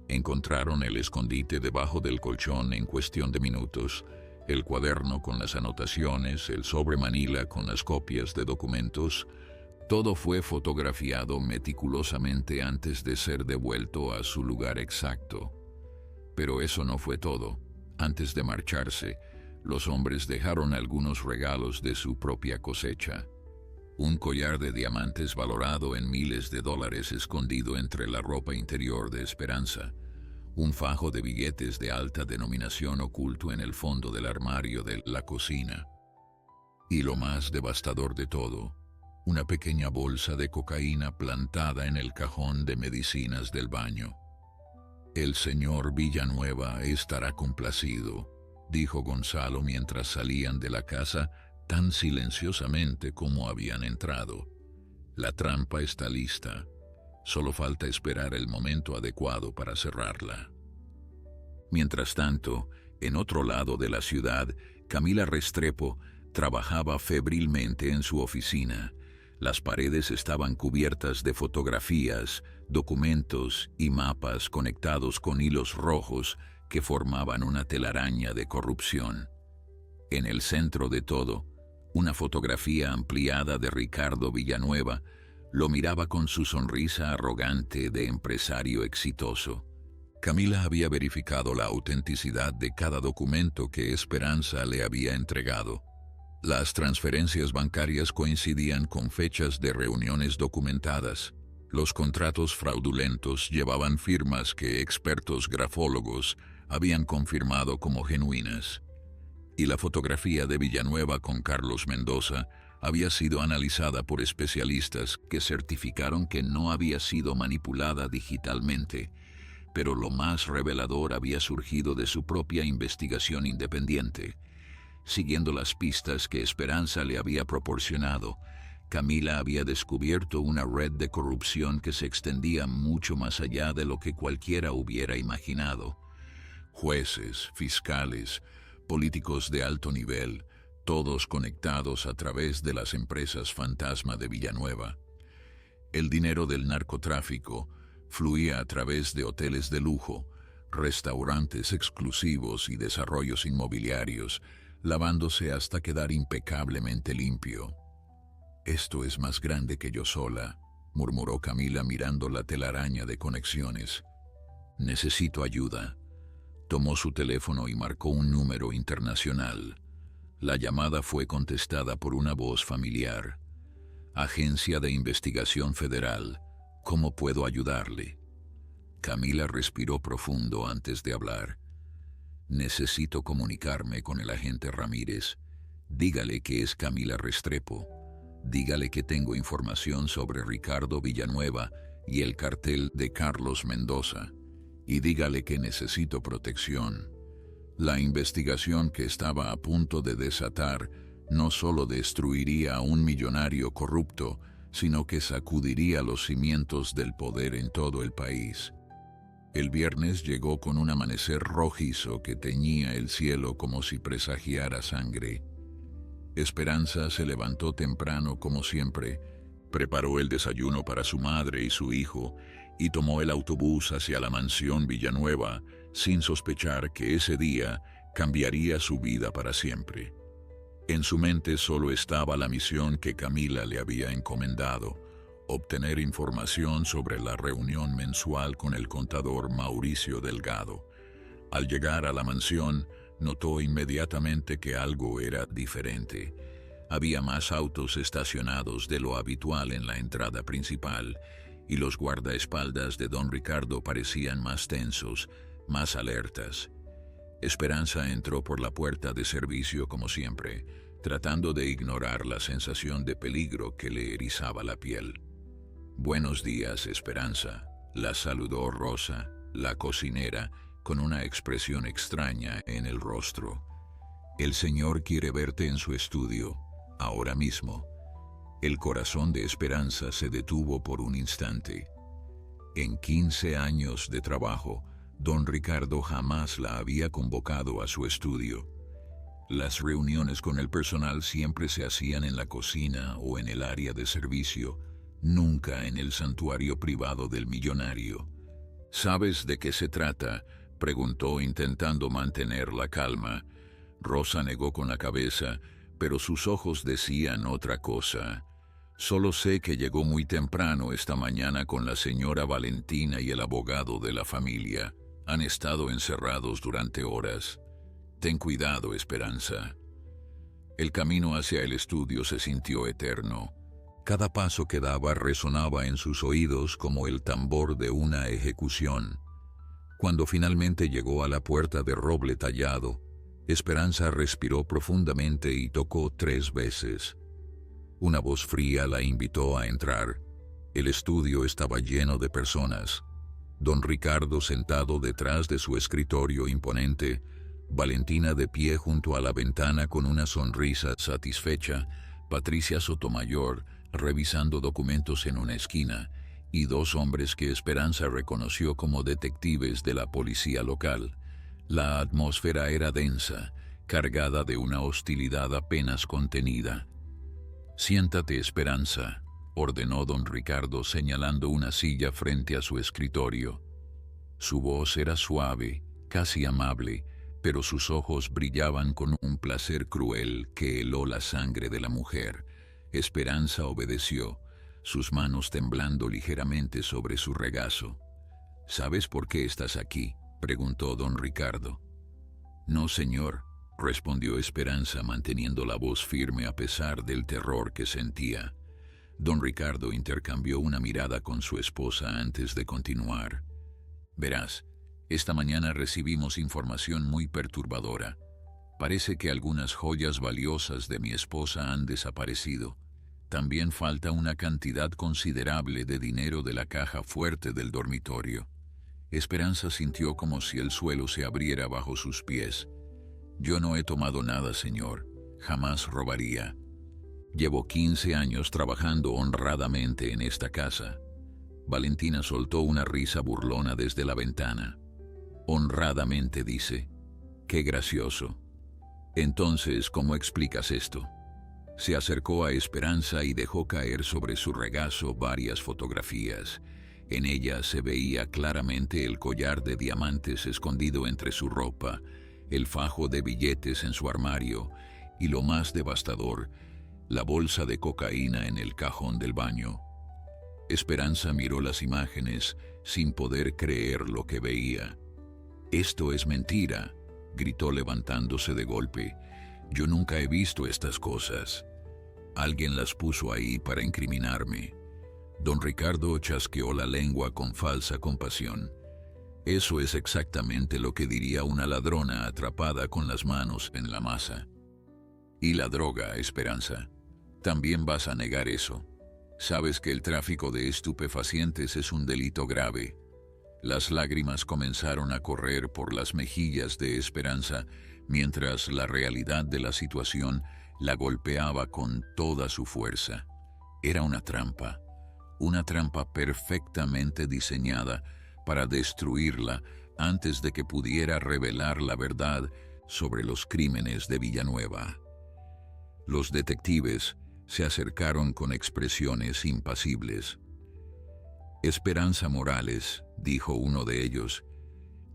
Encontraron el escondite debajo del colchón en cuestión de minutos, el cuaderno con las anotaciones, el sobre manila con las copias de documentos. Todo fue fotografiado meticulosamente antes de ser devuelto a su lugar exacto. Pero eso no fue todo. Antes de marcharse, los hombres dejaron algunos regalos de su propia cosecha. Un collar de diamantes valorado en miles de dólares escondido entre la ropa interior de Esperanza. Un fajo de billetes de alta denominación oculto en el fondo del armario de la cocina. Y lo más devastador de todo, una pequeña bolsa de cocaína plantada en el cajón de medicinas del baño. El señor Villanueva estará complacido, dijo Gonzalo mientras salían de la casa tan silenciosamente como habían entrado. La trampa está lista. Solo falta esperar el momento adecuado para cerrarla. Mientras tanto, en otro lado de la ciudad, Camila Restrepo trabajaba febrilmente en su oficina. Las paredes estaban cubiertas de fotografías, documentos y mapas conectados con hilos rojos que formaban una telaraña de corrupción. En el centro de todo, una fotografía ampliada de Ricardo Villanueva lo miraba con su sonrisa arrogante de empresario exitoso. Camila había verificado la autenticidad de cada documento que Esperanza le había entregado. Las transferencias bancarias coincidían con fechas de reuniones documentadas. Los contratos fraudulentos llevaban firmas que expertos grafólogos habían confirmado como genuinas. Y la fotografía de Villanueva con Carlos Mendoza había sido analizada por especialistas que certificaron que no había sido manipulada digitalmente, pero lo más revelador había surgido de su propia investigación independiente. Siguiendo las pistas que Esperanza le había proporcionado, Camila había descubierto una red de corrupción que se extendía mucho más allá de lo que cualquiera hubiera imaginado. Jueces, fiscales, políticos de alto nivel, todos conectados a través de las empresas fantasma de Villanueva. El dinero del narcotráfico fluía a través de hoteles de lujo, restaurantes exclusivos y desarrollos inmobiliarios, lavándose hasta quedar impecablemente limpio. «Esto es más grande que yo sola», murmuró Camila mirando la telaraña de conexiones. «Necesito ayuda». Tomó su teléfono y marcó un número internacional. La llamada fue contestada por una voz familiar. «Agencia de Investigación Federal. ¿Cómo puedo ayudarle?» Camila respiró profundo antes de hablar. «Necesito comunicarme con el agente Ramírez. Dígale que es Camila Restrepo. Dígale que tengo información sobre Ricardo Villanueva y el cartel de Carlos Mendoza. Y dígale que necesito protección. La investigación que estaba a punto de desatar no solo destruiría a un millonario corrupto, sino que sacudiría los cimientos del poder en todo el país». El viernes llegó con un amanecer rojizo que teñía el cielo como si presagiara sangre. Esperanza se levantó temprano como siempre, preparó el desayuno para su madre y su hijo y tomó el autobús hacia la mansión Villanueva sin sospechar que ese día cambiaría su vida para siempre. En su mente solo estaba la misión que Camila le había encomendado: obtener información sobre la reunión mensual con el contador Mauricio Delgado. Al llegar a la mansión, notó inmediatamente que algo era diferente. Había más autos estacionados de lo habitual en la entrada principal, y los guardaespaldas de don Ricardo parecían más tensos, más alertas. Esperanza entró por la puerta de servicio como siempre, tratando de ignorar la sensación de peligro que le erizaba la piel. «Buenos días, Esperanza», la saludó Rosa, la cocinera, con una expresión extraña en el rostro. «El señor quiere verte en su estudio, ahora mismo». El corazón de Esperanza se detuvo por un instante. En 15 años de trabajo, don Ricardo jamás la había convocado a su estudio. Las reuniones con el personal siempre se hacían en la cocina o en el área de servicio, nunca en el santuario privado del millonario. «¿Sabes de qué se trata?», preguntó intentando mantener la calma. Rosa negó con la cabeza, pero sus ojos decían otra cosa. «Solo sé que llegó muy temprano esta mañana con la señora Valentina y el abogado de la familia. Han estado encerrados durante horas. Ten cuidado, Esperanza». El camino hacia el estudio se sintió eterno. Cada paso que daba resonaba en sus oídos como el tambor de una ejecución. Cuando finalmente llegó a la puerta de roble tallado, Esperanza respiró profundamente y tocó 3 veces. Una voz fría la invitó a entrar. El estudio estaba lleno de personas. Don Ricardo sentado detrás de su escritorio imponente, Valentina de pie junto a la ventana con una sonrisa satisfecha, Patricia Sotomayor revisando documentos en una esquina, y 2 hombres que Esperanza reconoció como detectives de la policía local. La atmósfera era densa, cargada de una hostilidad apenas contenida. «Siéntate, Esperanza», ordenó don Ricardo señalando una silla frente a su escritorio. Su voz era suave, casi amable, pero sus ojos brillaban con un placer cruel que heló la sangre de la mujer. Esperanza obedeció, sus manos temblando ligeramente sobre su regazo. «¿Sabes por qué estás aquí?», preguntó don Ricardo. «No, señor. respondió Esperanza manteniendo la voz firme a pesar del terror que sentía. Don Ricardo intercambió una mirada con su esposa antes de continuar. Verás, esta mañana recibimos información muy perturbadora. Parece que algunas joyas valiosas de mi esposa han desaparecido. También falta una cantidad considerable de dinero de la caja fuerte del dormitorio. Esperanza sintió como si el suelo se abriera bajo sus pies. Yo no he tomado nada, señor. Jamás robaría. Llevo 15 años trabajando honradamente en esta casa. Valentina soltó una risa burlona desde la ventana. Honradamente, dice. Qué gracioso. Entonces, ¿cómo explicas esto? Se acercó a Esperanza y dejó caer sobre su regazo varias fotografías. En ellas se veía claramente el collar de diamantes escondido entre su ropa, el fajo de billetes en su armario y, lo más devastador, la bolsa de cocaína en el cajón del baño. Esperanza miró las imágenes sin poder creer lo que veía. «Esto es mentira», gritó levantándose de golpe. «Yo nunca he visto estas cosas. Alguien las puso ahí para incriminarme». Don Ricardo chasqueó la lengua con falsa compasión. «Eso es exactamente lo que diría una ladrona atrapada con las manos en la masa». «¿Y la droga, Esperanza? También vas a negar eso. Sabes que el tráfico de estupefacientes es un delito grave». Las lágrimas comenzaron a correr por las mejillas de Esperanza, mientras la realidad de la situación la golpeaba con toda su fuerza. Era una trampa perfectamente diseñada para destruirla antes de que pudiera revelar la verdad sobre los crímenes de Villanueva. Los detectives se acercaron con expresiones impasibles. «Esperanza Morales», dijo uno de ellos,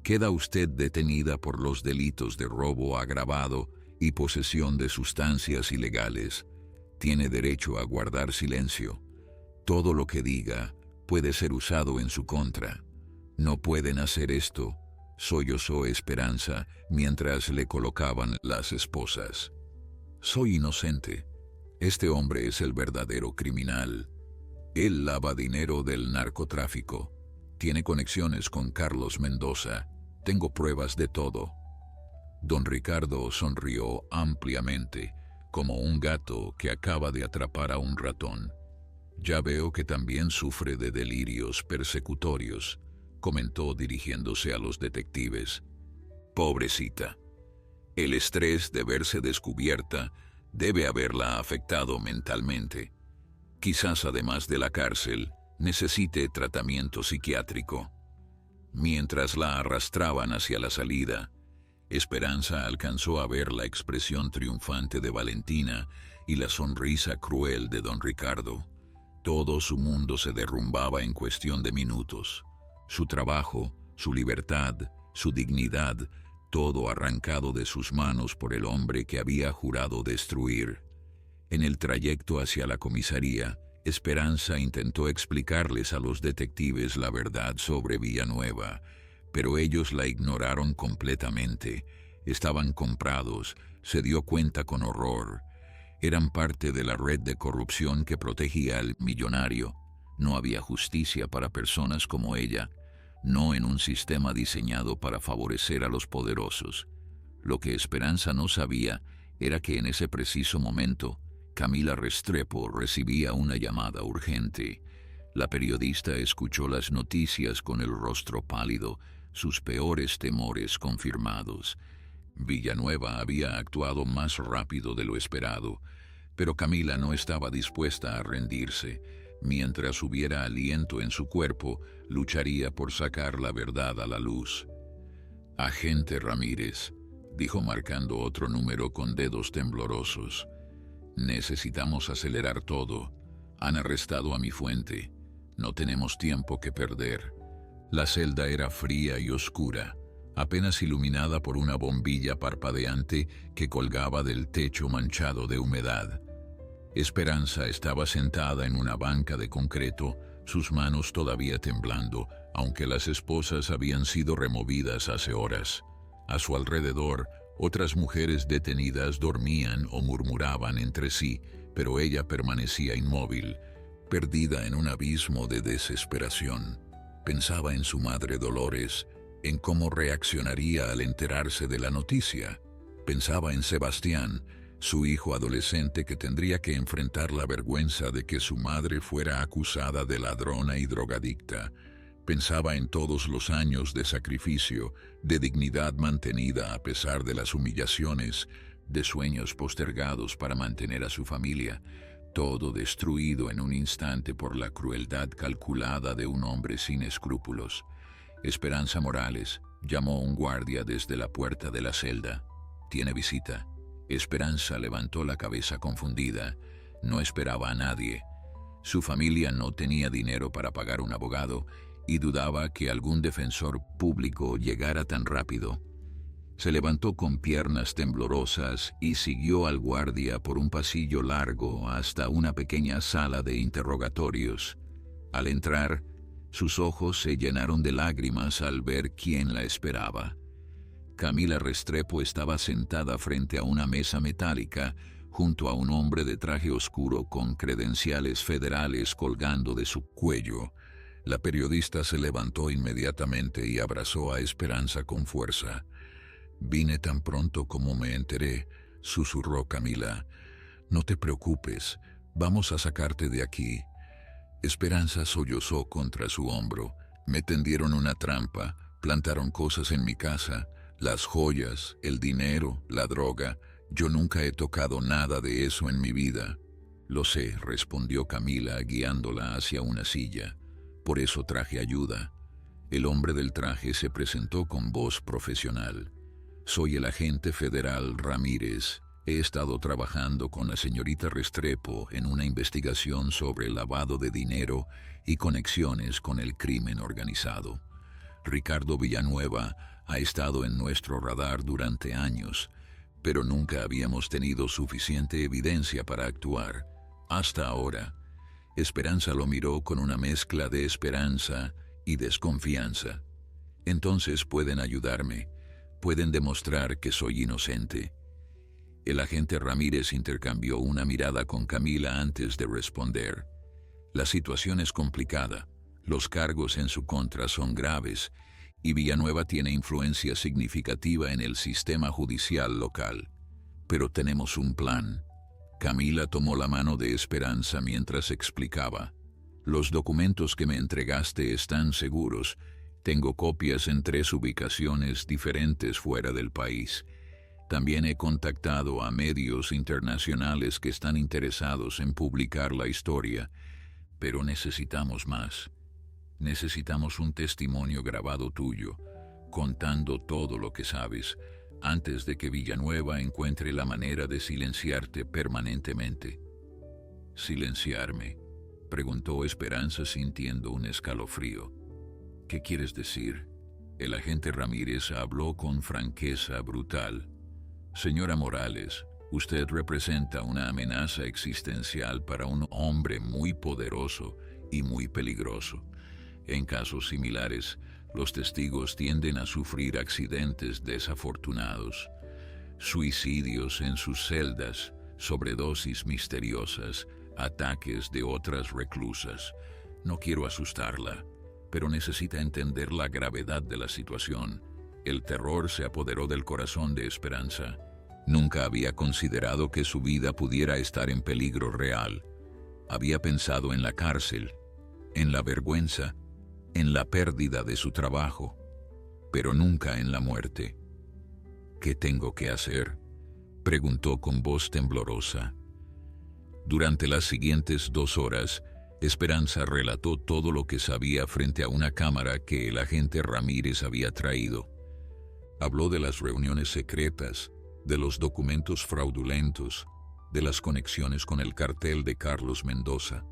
«queda usted detenida por los delitos de robo agravado y posesión de sustancias ilegales. Tiene derecho a guardar silencio. Todo lo que diga puede ser usado en su contra. No pueden hacer esto», sollozó Esperanza mientras le colocaban las esposas. «Soy inocente. Este hombre es el verdadero criminal. Él lava dinero del narcotráfico. Tiene conexiones con Carlos Mendoza. Tengo pruebas de todo». Don Ricardo sonrió ampliamente, como un gato que acaba de atrapar a un ratón. «Ya veo que también sufre de delirios persecutorios», comentó dirigiéndose a los detectives. «Pobrecita. El estrés de verse descubierta debe haberla afectado mentalmente. Quizás además de la cárcel, necesite tratamiento psiquiátrico». Mientras la arrastraban hacia la salida, Esperanza alcanzó a ver la expresión triunfante de Valentina y la sonrisa cruel de don Ricardo. Todo su mundo se derrumbaba en cuestión de minutos. Su trabajo, su libertad, su dignidad, todo arrancado de sus manos por el hombre que había jurado destruir. En el trayecto hacia la comisaría, Esperanza intentó explicarles a los detectives la verdad sobre Villanueva, pero ellos la ignoraron completamente. Estaban comprados, se dio cuenta con horror. Eran parte de la red de corrupción que protegía al millonario. No había justicia para personas como ella, no en un sistema diseñado para favorecer a los poderosos. Lo que Esperanza no sabía era que en ese preciso momento, Camila Restrepo recibía una llamada urgente. La periodista escuchó las noticias con el rostro pálido, sus peores temores confirmados. Villanueva había actuado más rápido de lo esperado, pero Camila no estaba dispuesta a rendirse. Mientras hubiera aliento en su cuerpo, lucharía por sacar la verdad a la luz. «Agente Ramírez», dijo marcando otro número con dedos temblorosos. «Necesitamos acelerar todo. Han arrestado a mi fuente. No tenemos tiempo que perder». La celda era fría y oscura, apenas iluminada por una bombilla parpadeante que colgaba del techo manchado de humedad. Esperanza estaba sentada en una banca de concreto, sus manos todavía temblando, aunque las esposas habían sido removidas hace horas. A su alrededor, Otras mujeres detenidas dormían o murmuraban entre sí, pero ella permanecía inmóvil, perdida en un abismo de desesperación. Pensaba en su madre Dolores, en cómo reaccionaría al enterarse de la noticia. Pensaba en Sebastián, su hijo adolescente que tendría que enfrentar la vergüenza de que su madre fuera acusada de ladrona y drogadicta. Pensaba en todos los años de sacrificio, de dignidad mantenida a pesar de las humillaciones, de sueños postergados para mantener a su familia, todo destruido en un instante por la crueldad calculada de un hombre sin escrúpulos. Esperanza Morales llamó a un guardia desde la puerta de la celda. «Tiene visita». Esperanza levantó la cabeza confundida. No esperaba a nadie. Su familia no tenía dinero para pagar un abogado y dudaba que algún defensor público llegara tan rápido. Se levantó con piernas temblorosas y siguió al guardia por un pasillo largo hasta una pequeña sala de interrogatorios. Al entrar, sus ojos se llenaron de lágrimas al ver quién la esperaba. Camila Restrepo estaba sentada frente a una mesa metálica, junto a un hombre de traje oscuro con credenciales federales colgando de su cuello. La periodista se levantó inmediatamente y abrazó a Esperanza con fuerza. «Vine tan pronto como me enteré», susurró Camila. «No te preocupes, vamos a sacarte de aquí». Esperanza sollozó contra su hombro. «Me tendieron una trampa, plantaron cosas en mi casa, las joyas, el dinero, la droga. Yo nunca he tocado nada de eso en mi vida». «Lo sé», respondió Camila, guiándola hacia una silla. «Por eso traje ayuda». El hombre del traje se presentó con voz profesional. «Soy el agente federal Ramírez. He estado trabajando con la señorita Restrepo en una investigación sobre el lavado de dinero y conexiones con el crimen organizado. Ricardo Villanueva ha estado en nuestro radar durante años, pero nunca habíamos tenido suficiente evidencia para actuar. Hasta ahora». Esperanza lo miró con una mezcla de esperanza y desconfianza. «Entonces pueden ayudarme. Pueden demostrar que soy inocente». El agente Ramírez intercambió una mirada con Camila antes de responder. «La situación es complicada. Los cargos en su contra son graves y Villanueva tiene influencia significativa en el sistema judicial local. Pero tenemos un plan». Camila tomó la mano de Esperanza mientras explicaba. «Los documentos que me entregaste están seguros. Tengo copias en 3 ubicaciones diferentes fuera del país. También he contactado a medios internacionales que están interesados en publicar la historia. Pero necesitamos más. Necesitamos un testimonio grabado tuyo, contando todo lo que sabes, antes de que Villanueva encuentre la manera de silenciarte permanentemente». «¿Silenciarme?», preguntó Esperanza sintiendo un escalofrío. «¿Qué quieres decir?». El agente Ramírez habló con franqueza brutal. «Señora Morales, usted representa una amenaza existencial para un hombre muy poderoso y muy peligroso. En casos similares, los testigos tienden a sufrir accidentes desafortunados, suicidios en sus celdas, sobredosis misteriosas, ataques de otras reclusas. No quiero asustarla, pero necesita entender la gravedad de la situación». El terror se apoderó del corazón de Esperanza. Nunca había considerado que su vida pudiera estar en peligro real. Había pensado en la cárcel, en la vergüenza, en la pérdida de su trabajo, pero nunca en la muerte. «¿Qué tengo que hacer?», preguntó con voz temblorosa. Durante las siguientes 2 horas, Esperanza relató todo lo que sabía frente a una cámara que el agente Ramírez había traído. Habló de las reuniones secretas, de los documentos fraudulentos, de las conexiones con el cartel de Carlos Mendoza.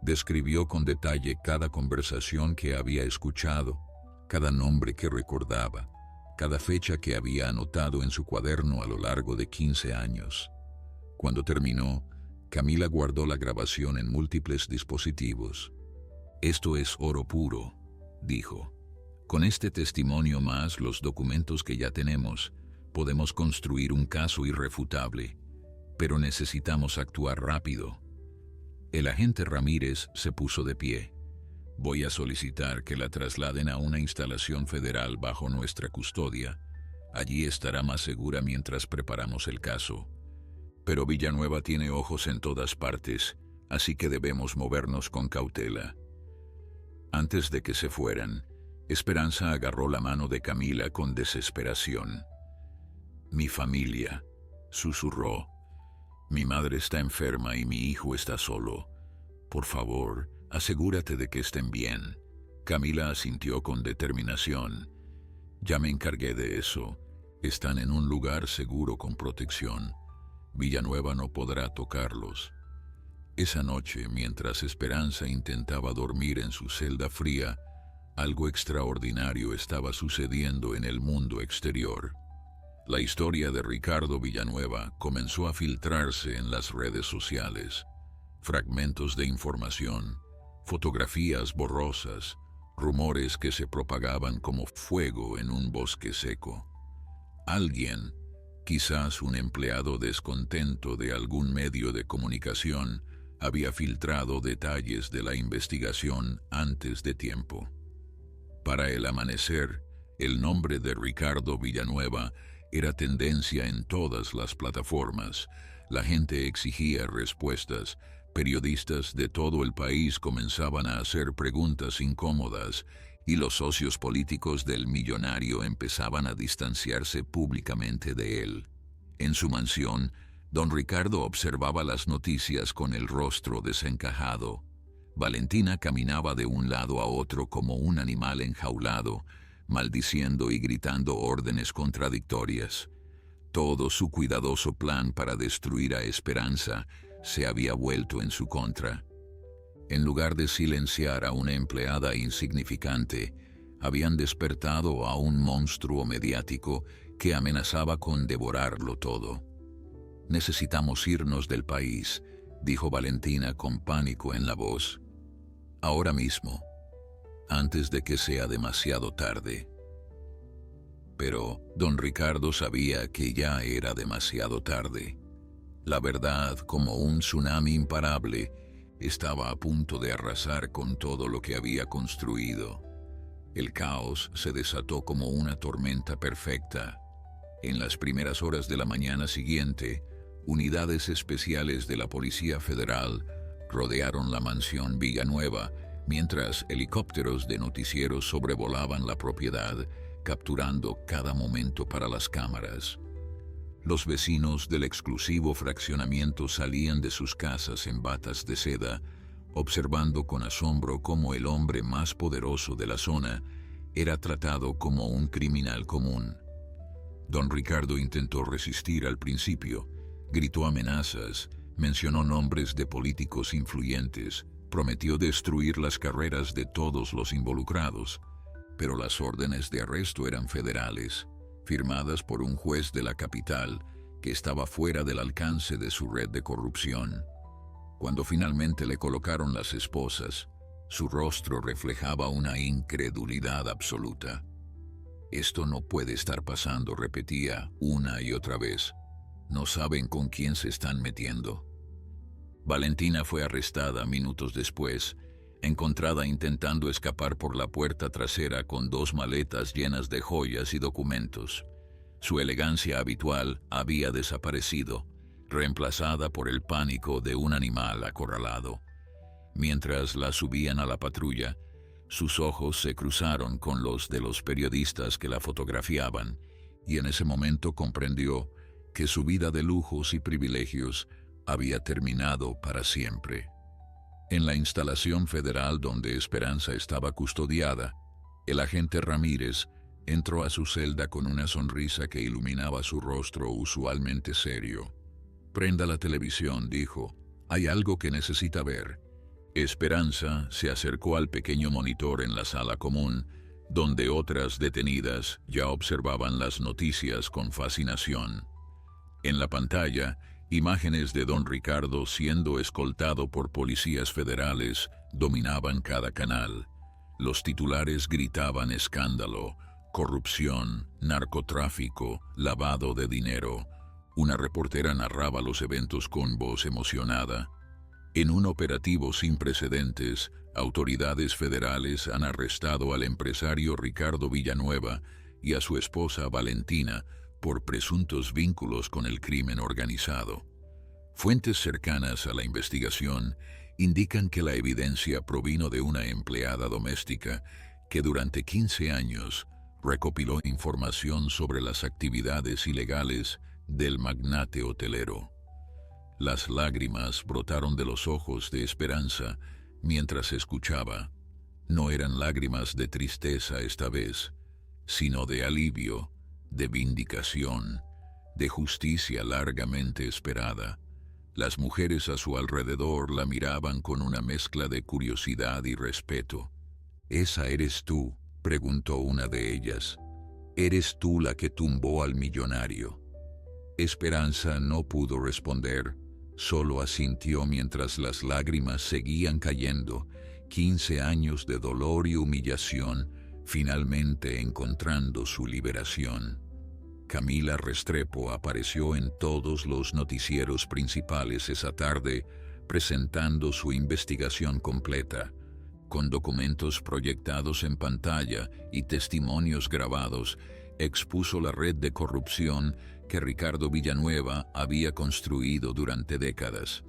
Describió con detalle cada conversación que había escuchado, cada nombre que recordaba, cada fecha que había anotado en su cuaderno a lo largo de 15 años. Cuando terminó, Camila guardó la grabación en múltiples dispositivos. «Esto es oro puro», dijo. «Con este testimonio más los documentos que ya tenemos, Podemos construir un caso irrefutable, pero necesitamos actuar rápido. El agente Ramírez se puso de pie. Voy a solicitar que la trasladen a una instalación federal bajo nuestra custodia. Allí estará más segura mientras preparamos el caso. Pero Villanueva tiene ojos en todas partes, así que debemos movernos con cautela. Antes de que se fueran, Esperanza agarró la mano de Camila con desesperación. «Mi familia», susurró. «Mi madre está enferma y mi hijo está solo. Por favor, asegúrate de que estén bien». Camila asintió con determinación. «Ya me encargué de eso. Están en un lugar seguro con protección. Villanueva no podrá tocarlos». Esa noche, mientras Esperanza intentaba dormir en su celda fría, algo extraordinario estaba sucediendo en el mundo exterior. La historia de Ricardo Villanueva comenzó a filtrarse en las redes sociales. Fragmentos de información, fotografías borrosas, rumores que se propagaban como fuego en un bosque seco. Alguien, quizás un empleado descontento de algún medio de comunicación, había filtrado detalles de la investigación antes de tiempo. Para el amanecer, el nombre de Ricardo Villanueva era tendencia en todas las plataformas. La gente exigía respuestas. Periodistas de todo el país comenzaban a hacer preguntas incómodas y los socios políticos del millonario empezaban a distanciarse públicamente de él. En su mansión, don Ricardo observaba las noticias con el rostro desencajado. Valentina caminaba de un lado a otro como un animal enjaulado, maldiciendo y gritando órdenes contradictorias. Todo su cuidadoso plan para destruir a Esperanza se había vuelto en su contra. En lugar de silenciar a una empleada insignificante, habían despertado a un monstruo mediático que amenazaba con devorarlo todo. «Necesitamos irnos del país», dijo Valentina con pánico en la voz. «Ahora mismo, antes de que sea demasiado tarde». Pero don Ricardo sabía que ya era demasiado tarde. La verdad, como un tsunami imparable, estaba a punto de arrasar con todo lo que había construido. El caos se desató como una tormenta perfecta. En las primeras horas de la mañana siguiente, unidades especiales de la Policía Federal rodearon la mansión Villanueva, mientras helicópteros de noticieros sobrevolaban la propiedad, capturando cada momento para las cámaras. Los vecinos del exclusivo fraccionamiento salían de sus casas en batas de seda, observando con asombro cómo el hombre más poderoso de la zona era tratado como un criminal común. Don Ricardo intentó resistir al principio, gritó amenazas, mencionó nombres de políticos influyentes, prometió destruir las carreras de todos los involucrados, pero las órdenes de arresto eran federales, firmadas por un juez de la capital que estaba fuera del alcance de su red de corrupción. Cuando finalmente le colocaron las esposas, su rostro reflejaba una incredulidad absoluta. «Esto no puede estar pasando», repetía una y otra vez. «No saben con quién se están metiendo». Valentina fue arrestada minutos después, encontrada intentando escapar por la puerta trasera con 2 maletas llenas de joyas y documentos. Su elegancia habitual había desaparecido, reemplazada por el pánico de un animal acorralado. Mientras la subían a la patrulla, sus ojos se cruzaron con los de los periodistas que la fotografiaban, y en ese momento comprendió que su vida de lujos y privilegios había terminado para siempre. En la instalación federal donde Esperanza estaba custodiada, el agente Ramírez entró a su celda con una sonrisa que iluminaba su rostro usualmente serio. «Prenda la televisión», dijo. «Hay algo que necesita ver». Esperanza se acercó al pequeño monitor en la sala común, donde otras detenidas ya observaban las noticias con fascinación. En la pantalla, imágenes de don Ricardo siendo escoltado por policías federales dominaban cada canal. Los titulares gritaban escándalo, Corrupción, narcotráfico, lavado de dinero. Una reportera narraba los eventos con voz emocionada. En un operativo sin precedentes, autoridades federales han arrestado al empresario Ricardo Villanueva y a su esposa Valentina por presuntos vínculos con el crimen organizado. Fuentes cercanas a la investigación indican que la evidencia provino de una empleada doméstica que durante 15 años recopiló información sobre las actividades ilegales del magnate hotelero. Las lágrimas brotaron de los ojos de Esperanza mientras escuchaba. No eran lágrimas de tristeza esta vez, sino de alivio, de vindicación, de justicia largamente esperada. Las mujeres a su alrededor la miraban con una mezcla de curiosidad y respeto. «¿Esa eres tú?», preguntó una de ellas. «¿Eres tú la que tumbó al millonario?». Esperanza no pudo responder, solo asintió mientras las lágrimas seguían cayendo. 15 años de dolor y humillación, finalmente encontrando su liberación. Camila Restrepo apareció en todos los noticieros principales esa tarde, presentando su investigación completa. Con documentos proyectados en pantalla y testimonios grabados, expuso la red de corrupción que Ricardo Villanueva había construido durante décadas.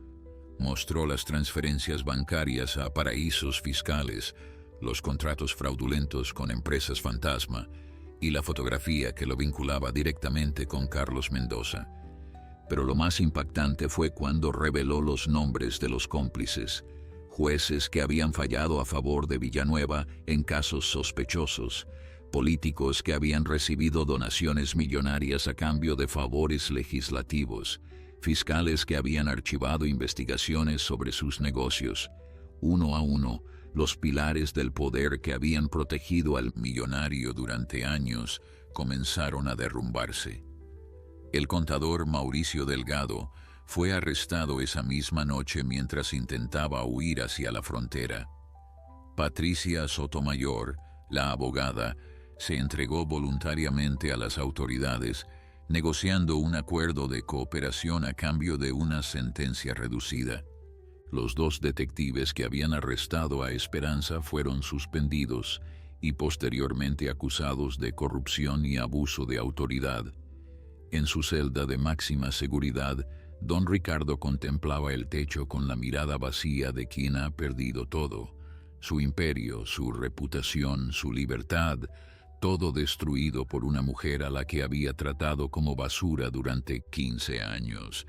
Mostró las transferencias bancarias a paraísos fiscales, los contratos fraudulentos con empresas fantasma y la fotografía que lo vinculaba directamente con Carlos Mendoza. Pero lo más impactante fue cuando reveló los nombres de los cómplices, jueces que habían fallado a favor de Villanueva en casos sospechosos, políticos que habían recibido donaciones millonarias a cambio de favores legislativos, fiscales que habían archivado investigaciones sobre sus negocios. Uno a uno, los pilares del poder que habían protegido al millonario durante años comenzaron a derrumbarse. El contador Mauricio Delgado fue arrestado esa misma noche mientras intentaba huir hacia la frontera. Patricia Sotomayor, la abogada, se entregó voluntariamente a las autoridades, negociando un acuerdo de cooperación a cambio de una sentencia reducida. Los 2 detectives que habían arrestado a Esperanza fueron suspendidos y posteriormente acusados de corrupción y abuso de autoridad. En su celda de máxima seguridad, don Ricardo contemplaba el techo con la mirada vacía de quien ha perdido todo: su imperio, su reputación, su libertad, todo destruido por una mujer a la que había tratado como basura durante 15 años.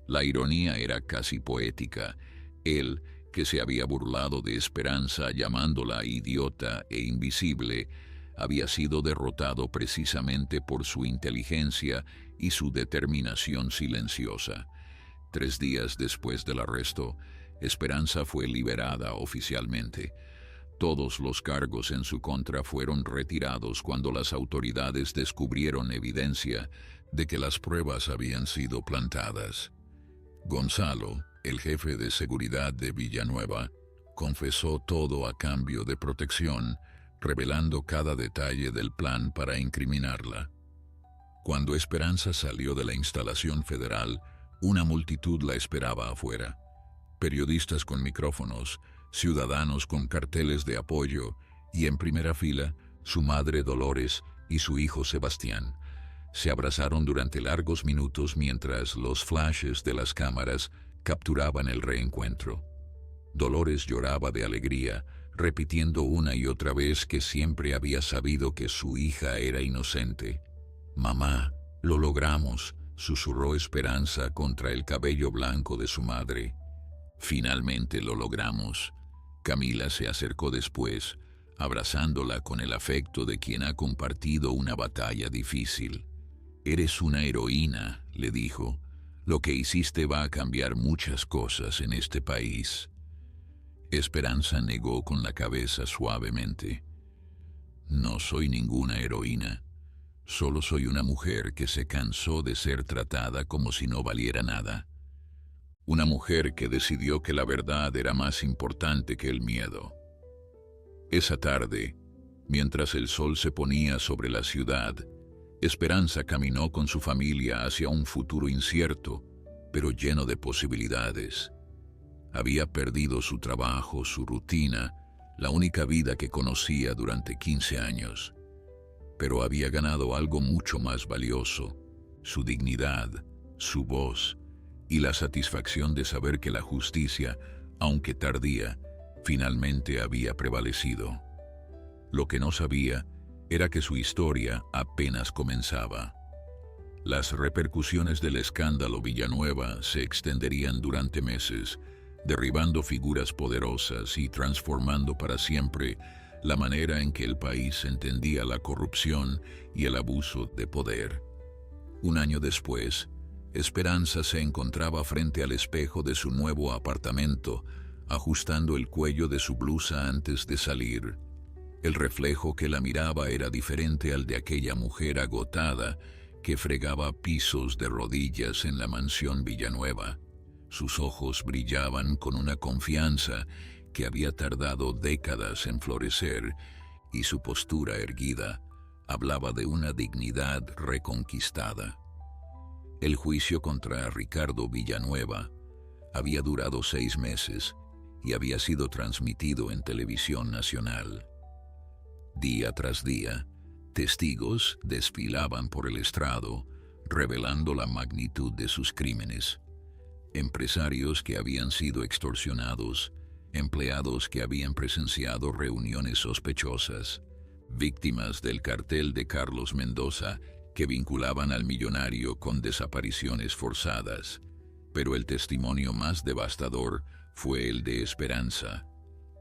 La ironía era casi poética. Él, que se había burlado de Esperanza llamándola idiota e invisible, había sido derrotado precisamente por su inteligencia y su determinación silenciosa. 3 días después del arresto, Esperanza fue liberada oficialmente. Todos los cargos en su contra fueron retirados cuando las autoridades descubrieron evidencia de que las pruebas habían sido plantadas. Gonzalo, el jefe de seguridad de Villanueva, confesó todo a cambio de protección, revelando cada detalle del plan para incriminarla. Cuando Esperanza salió de la instalación federal, una multitud la esperaba afuera. Periodistas con micrófonos, ciudadanos con carteles de apoyo y en primera fila, su madre Dolores y su hijo Sebastián. Se abrazaron durante largos minutos mientras los flashes de las cámaras capturaban el reencuentro. Dolores lloraba de alegría, repitiendo una y otra vez que siempre había sabido que su hija era inocente. «Mamá, lo logramos», susurró Esperanza contra el cabello blanco de su madre. «Finalmente lo logramos». Camila se acercó después, abrazándola con el afecto de quien ha compartido una batalla difícil. «Eres una heroína», le dijo. «Lo que hiciste va a cambiar muchas cosas en este país». Esperanza negó con la cabeza suavemente. «No soy ninguna heroína. Solo soy una mujer que se cansó de ser tratada como si no valiera nada. Una mujer que decidió que la verdad era más importante que el miedo». Esa tarde, Mientras el sol se ponía sobre la ciudad, Esperanza caminó con su familia hacia un futuro incierto, pero lleno de posibilidades. Había perdido su trabajo, su rutina, la única vida que conocía durante 15 años. Pero había ganado algo mucho más valioso: su dignidad, su voz y la satisfacción de saber que la justicia, aunque tardía, finalmente había prevalecido. Lo que no sabía era que su historia apenas comenzaba. Las repercusiones del escándalo Villanueva se extenderían durante meses, derribando figuras poderosas y transformando para siempre la manera en que el país entendía la corrupción y el abuso de poder. Un año después, Esperanza se encontraba frente al espejo de su nuevo apartamento, ajustando el cuello de su blusa antes de salir. El reflejo que la miraba era diferente al de aquella mujer agotada que fregaba pisos de rodillas en la mansión Villanueva. Sus ojos brillaban con una confianza que había tardado décadas en florecer, y su postura erguida hablaba de una dignidad reconquistada. El juicio contra Ricardo Villanueva había durado 6 meses y había sido transmitido en televisión nacional. Día tras día, testigos desfilaban por el estrado, revelando la magnitud de sus crímenes. Empresarios que habían sido extorsionados, empleados que habían presenciado reuniones sospechosas, víctimas del cartel de Carlos Mendoza que vinculaban al millonario con desapariciones forzadas. Pero el testimonio más devastador fue el de Esperanza.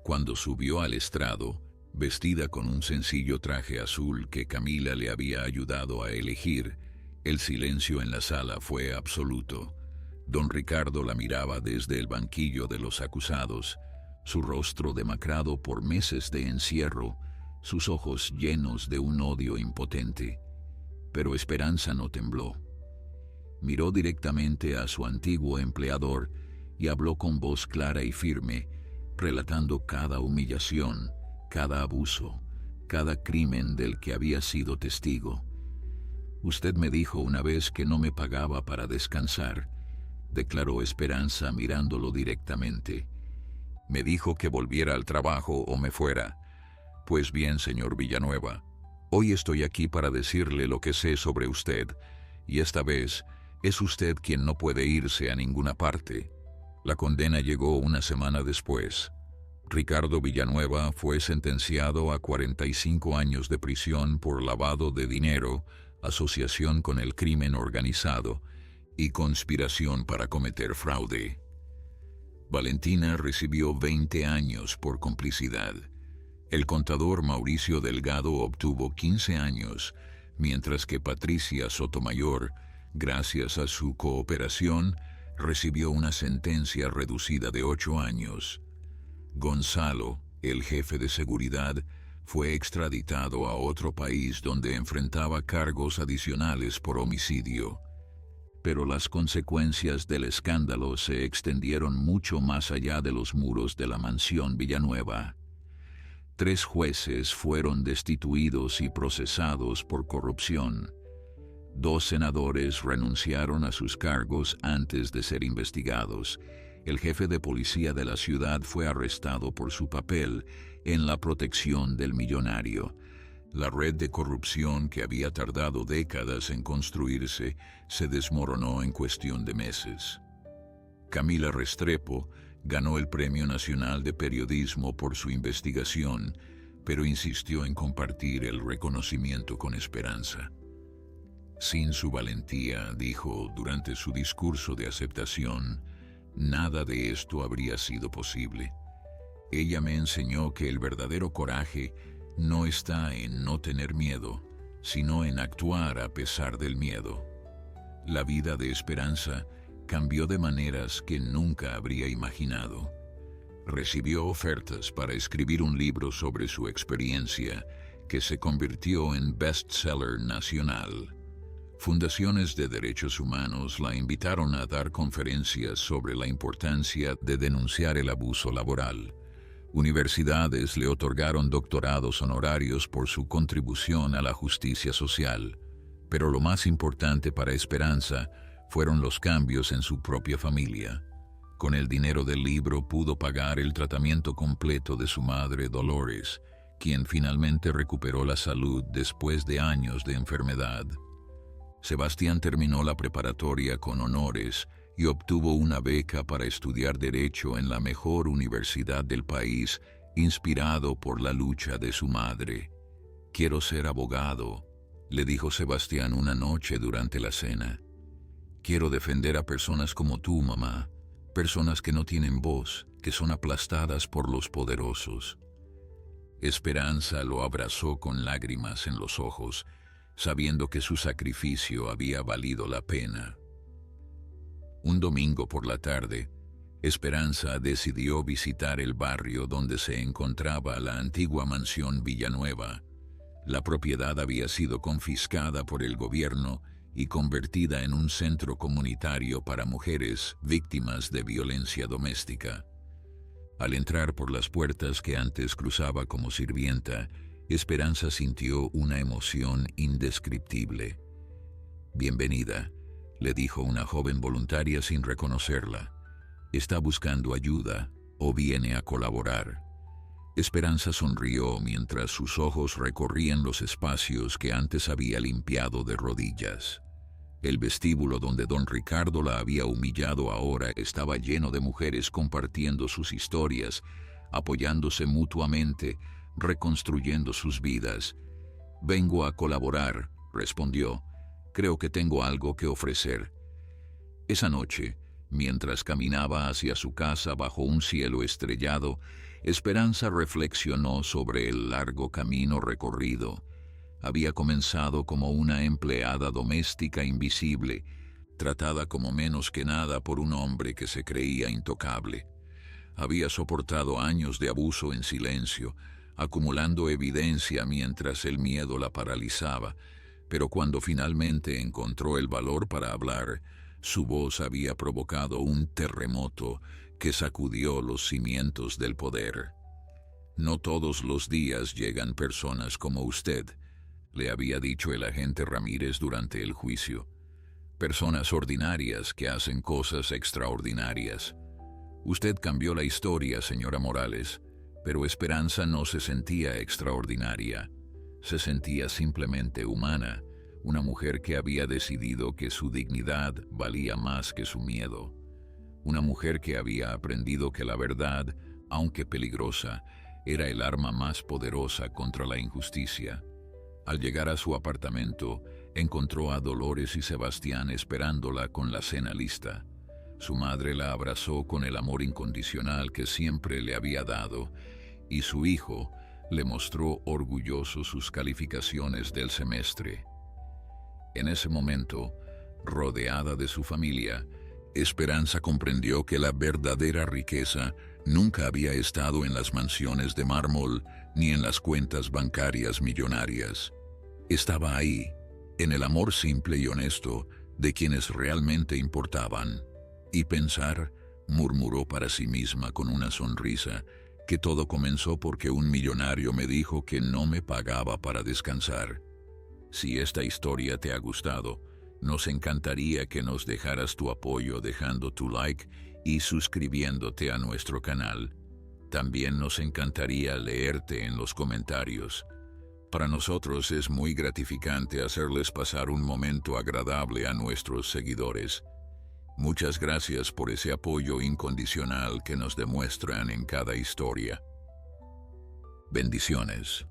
Cuando subió al estrado, vestida con un sencillo traje azul que Camila le había ayudado a elegir, el silencio en la sala fue absoluto. Don Ricardo la miraba desde el banquillo de los acusados, su rostro demacrado por meses de encierro, sus ojos llenos de un odio impotente. Pero Esperanza no tembló. Miró directamente a su antiguo empleador y habló con voz clara y firme, relatando cada humillación, cada abuso, cada crimen del que había sido testigo. «Usted me dijo una vez que no me pagaba para descansar», declaró Esperanza mirándolo directamente. «Me dijo que volviera al trabajo o me fuera. Pues bien, señor Villanueva, hoy estoy aquí para decirle lo que sé sobre usted, y esta vez es usted quien no puede irse a ninguna parte». La condena llegó una semana después. Ricardo Villanueva fue sentenciado a 45 años de prisión por lavado de dinero, asociación con el crimen organizado y conspiración para cometer fraude. Valentina recibió 20 años por complicidad. El contador Mauricio Delgado obtuvo 15 años, mientras que Patricia Sotomayor, gracias a su cooperación, recibió una sentencia reducida de 8 años. Gonzalo, el jefe de seguridad, fue extraditado a otro país donde enfrentaba cargos adicionales por homicidio. Pero las consecuencias del escándalo se extendieron mucho más allá de los muros de la mansión Villanueva. 3 jueces fueron destituidos y procesados por corrupción. 2 senadores renunciaron a sus cargos antes de ser investigados. El jefe de policía de la ciudad fue arrestado por su papel en la protección del millonario. La red de corrupción que había tardado décadas en construirse se desmoronó en cuestión de meses. Camila Restrepo ganó el Premio Nacional de Periodismo por su investigación, pero insistió en compartir el reconocimiento con Esperanza. Sin su valentía, dijo durante su discurso de aceptación, nada de esto habría sido posible. Ella me enseñó que el verdadero coraje no está en no tener miedo, sino en actuar a pesar del miedo. La vida de Esperanza cambió de maneras que nunca habría imaginado. Recibió ofertas para escribir un libro sobre su experiencia, que se convirtió en bestseller nacional. Fundaciones de derechos humanos la invitaron a dar conferencias sobre la importancia de denunciar el abuso laboral. Universidades le otorgaron doctorados honorarios por su contribución a la justicia social, pero lo más importante para Esperanza fueron los cambios en su propia familia. Con el dinero del libro pudo pagar el tratamiento completo de su madre Dolores, quien finalmente recuperó la salud después de años de enfermedad. Sebastián terminó la preparatoria con honores y obtuvo una beca para estudiar Derecho en la mejor universidad del país, inspirado por la lucha de su madre. «Quiero ser abogado», le dijo Sebastián una noche durante la cena. «Quiero defender a personas como tú, mamá, personas que no tienen voz, que son aplastadas por los poderosos». Esperanza lo abrazó con lágrimas en los ojos, sabiendo que su sacrificio había valido la pena. Un domingo por la tarde, Esperanza decidió visitar el barrio donde se encontraba la antigua mansión Villanueva. La propiedad había sido confiscada por el gobierno y convertida en un centro comunitario para mujeres víctimas de violencia doméstica. Al entrar por las puertas que antes cruzaba como sirvienta, Esperanza sintió una emoción indescriptible. «Bienvenida», le dijo una joven voluntaria sin reconocerla. «¿Está buscando ayuda o viene a colaborar?» Esperanza sonrió mientras sus ojos recorrían los espacios que antes había limpiado de rodillas. El vestíbulo donde don Ricardo la había humillado ahora estaba lleno de mujeres compartiendo sus historias, apoyándose mutuamente, reconstruyendo sus vidas. «Vengo a colaborar», respondió. «Creo que tengo algo que ofrecer». Esa noche, mientras caminaba hacia su casa bajo un cielo estrellado, Esperanza reflexionó sobre el largo camino recorrido. Había comenzado como una empleada doméstica invisible, tratada como menos que nada por un hombre que se creía intocable. Había soportado años de abuso en silencio, acumulando evidencia mientras el miedo la paralizaba, pero cuando finalmente encontró el valor para hablar, su voz había provocado un terremoto que sacudió los cimientos del poder. «No todos los días llegan personas como usted», le había dicho el agente Ramírez durante el juicio. «Personas ordinarias que hacen cosas extraordinarias. Usted cambió la historia, señora Morales, pero Esperanza no se sentía extraordinaria. Se sentía simplemente humana, una mujer que había decidido que su dignidad valía más que su miedo. Una mujer que había aprendido que la verdad, aunque peligrosa, era el arma más poderosa contra la injusticia». Al llegar a su apartamento, encontró a Dolores y Sebastián esperándola con la cena lista. Su madre la abrazó con el amor incondicional que siempre le había dado, y su hijo le mostró orgulloso sus calificaciones del semestre. En ese momento, rodeada de su familia, Esperanza comprendió que la verdadera riqueza nunca había estado en las mansiones de mármol ni en las cuentas bancarias millonarias. Estaba ahí, en el amor simple y honesto de quienes realmente importaban. Y pensar, murmuró para sí misma con una sonrisa, que todo comenzó porque un millonario me dijo que no me pagaba para descansar. Si esta historia te ha gustado, nos encantaría que nos dejaras tu apoyo dejando tu like y suscribiéndote a nuestro canal. También nos encantaría leerte en los comentarios. Para nosotros es muy gratificante hacerles pasar un momento agradable a nuestros seguidores. Muchas gracias por ese apoyo incondicional que nos demuestran en cada historia. Bendiciones.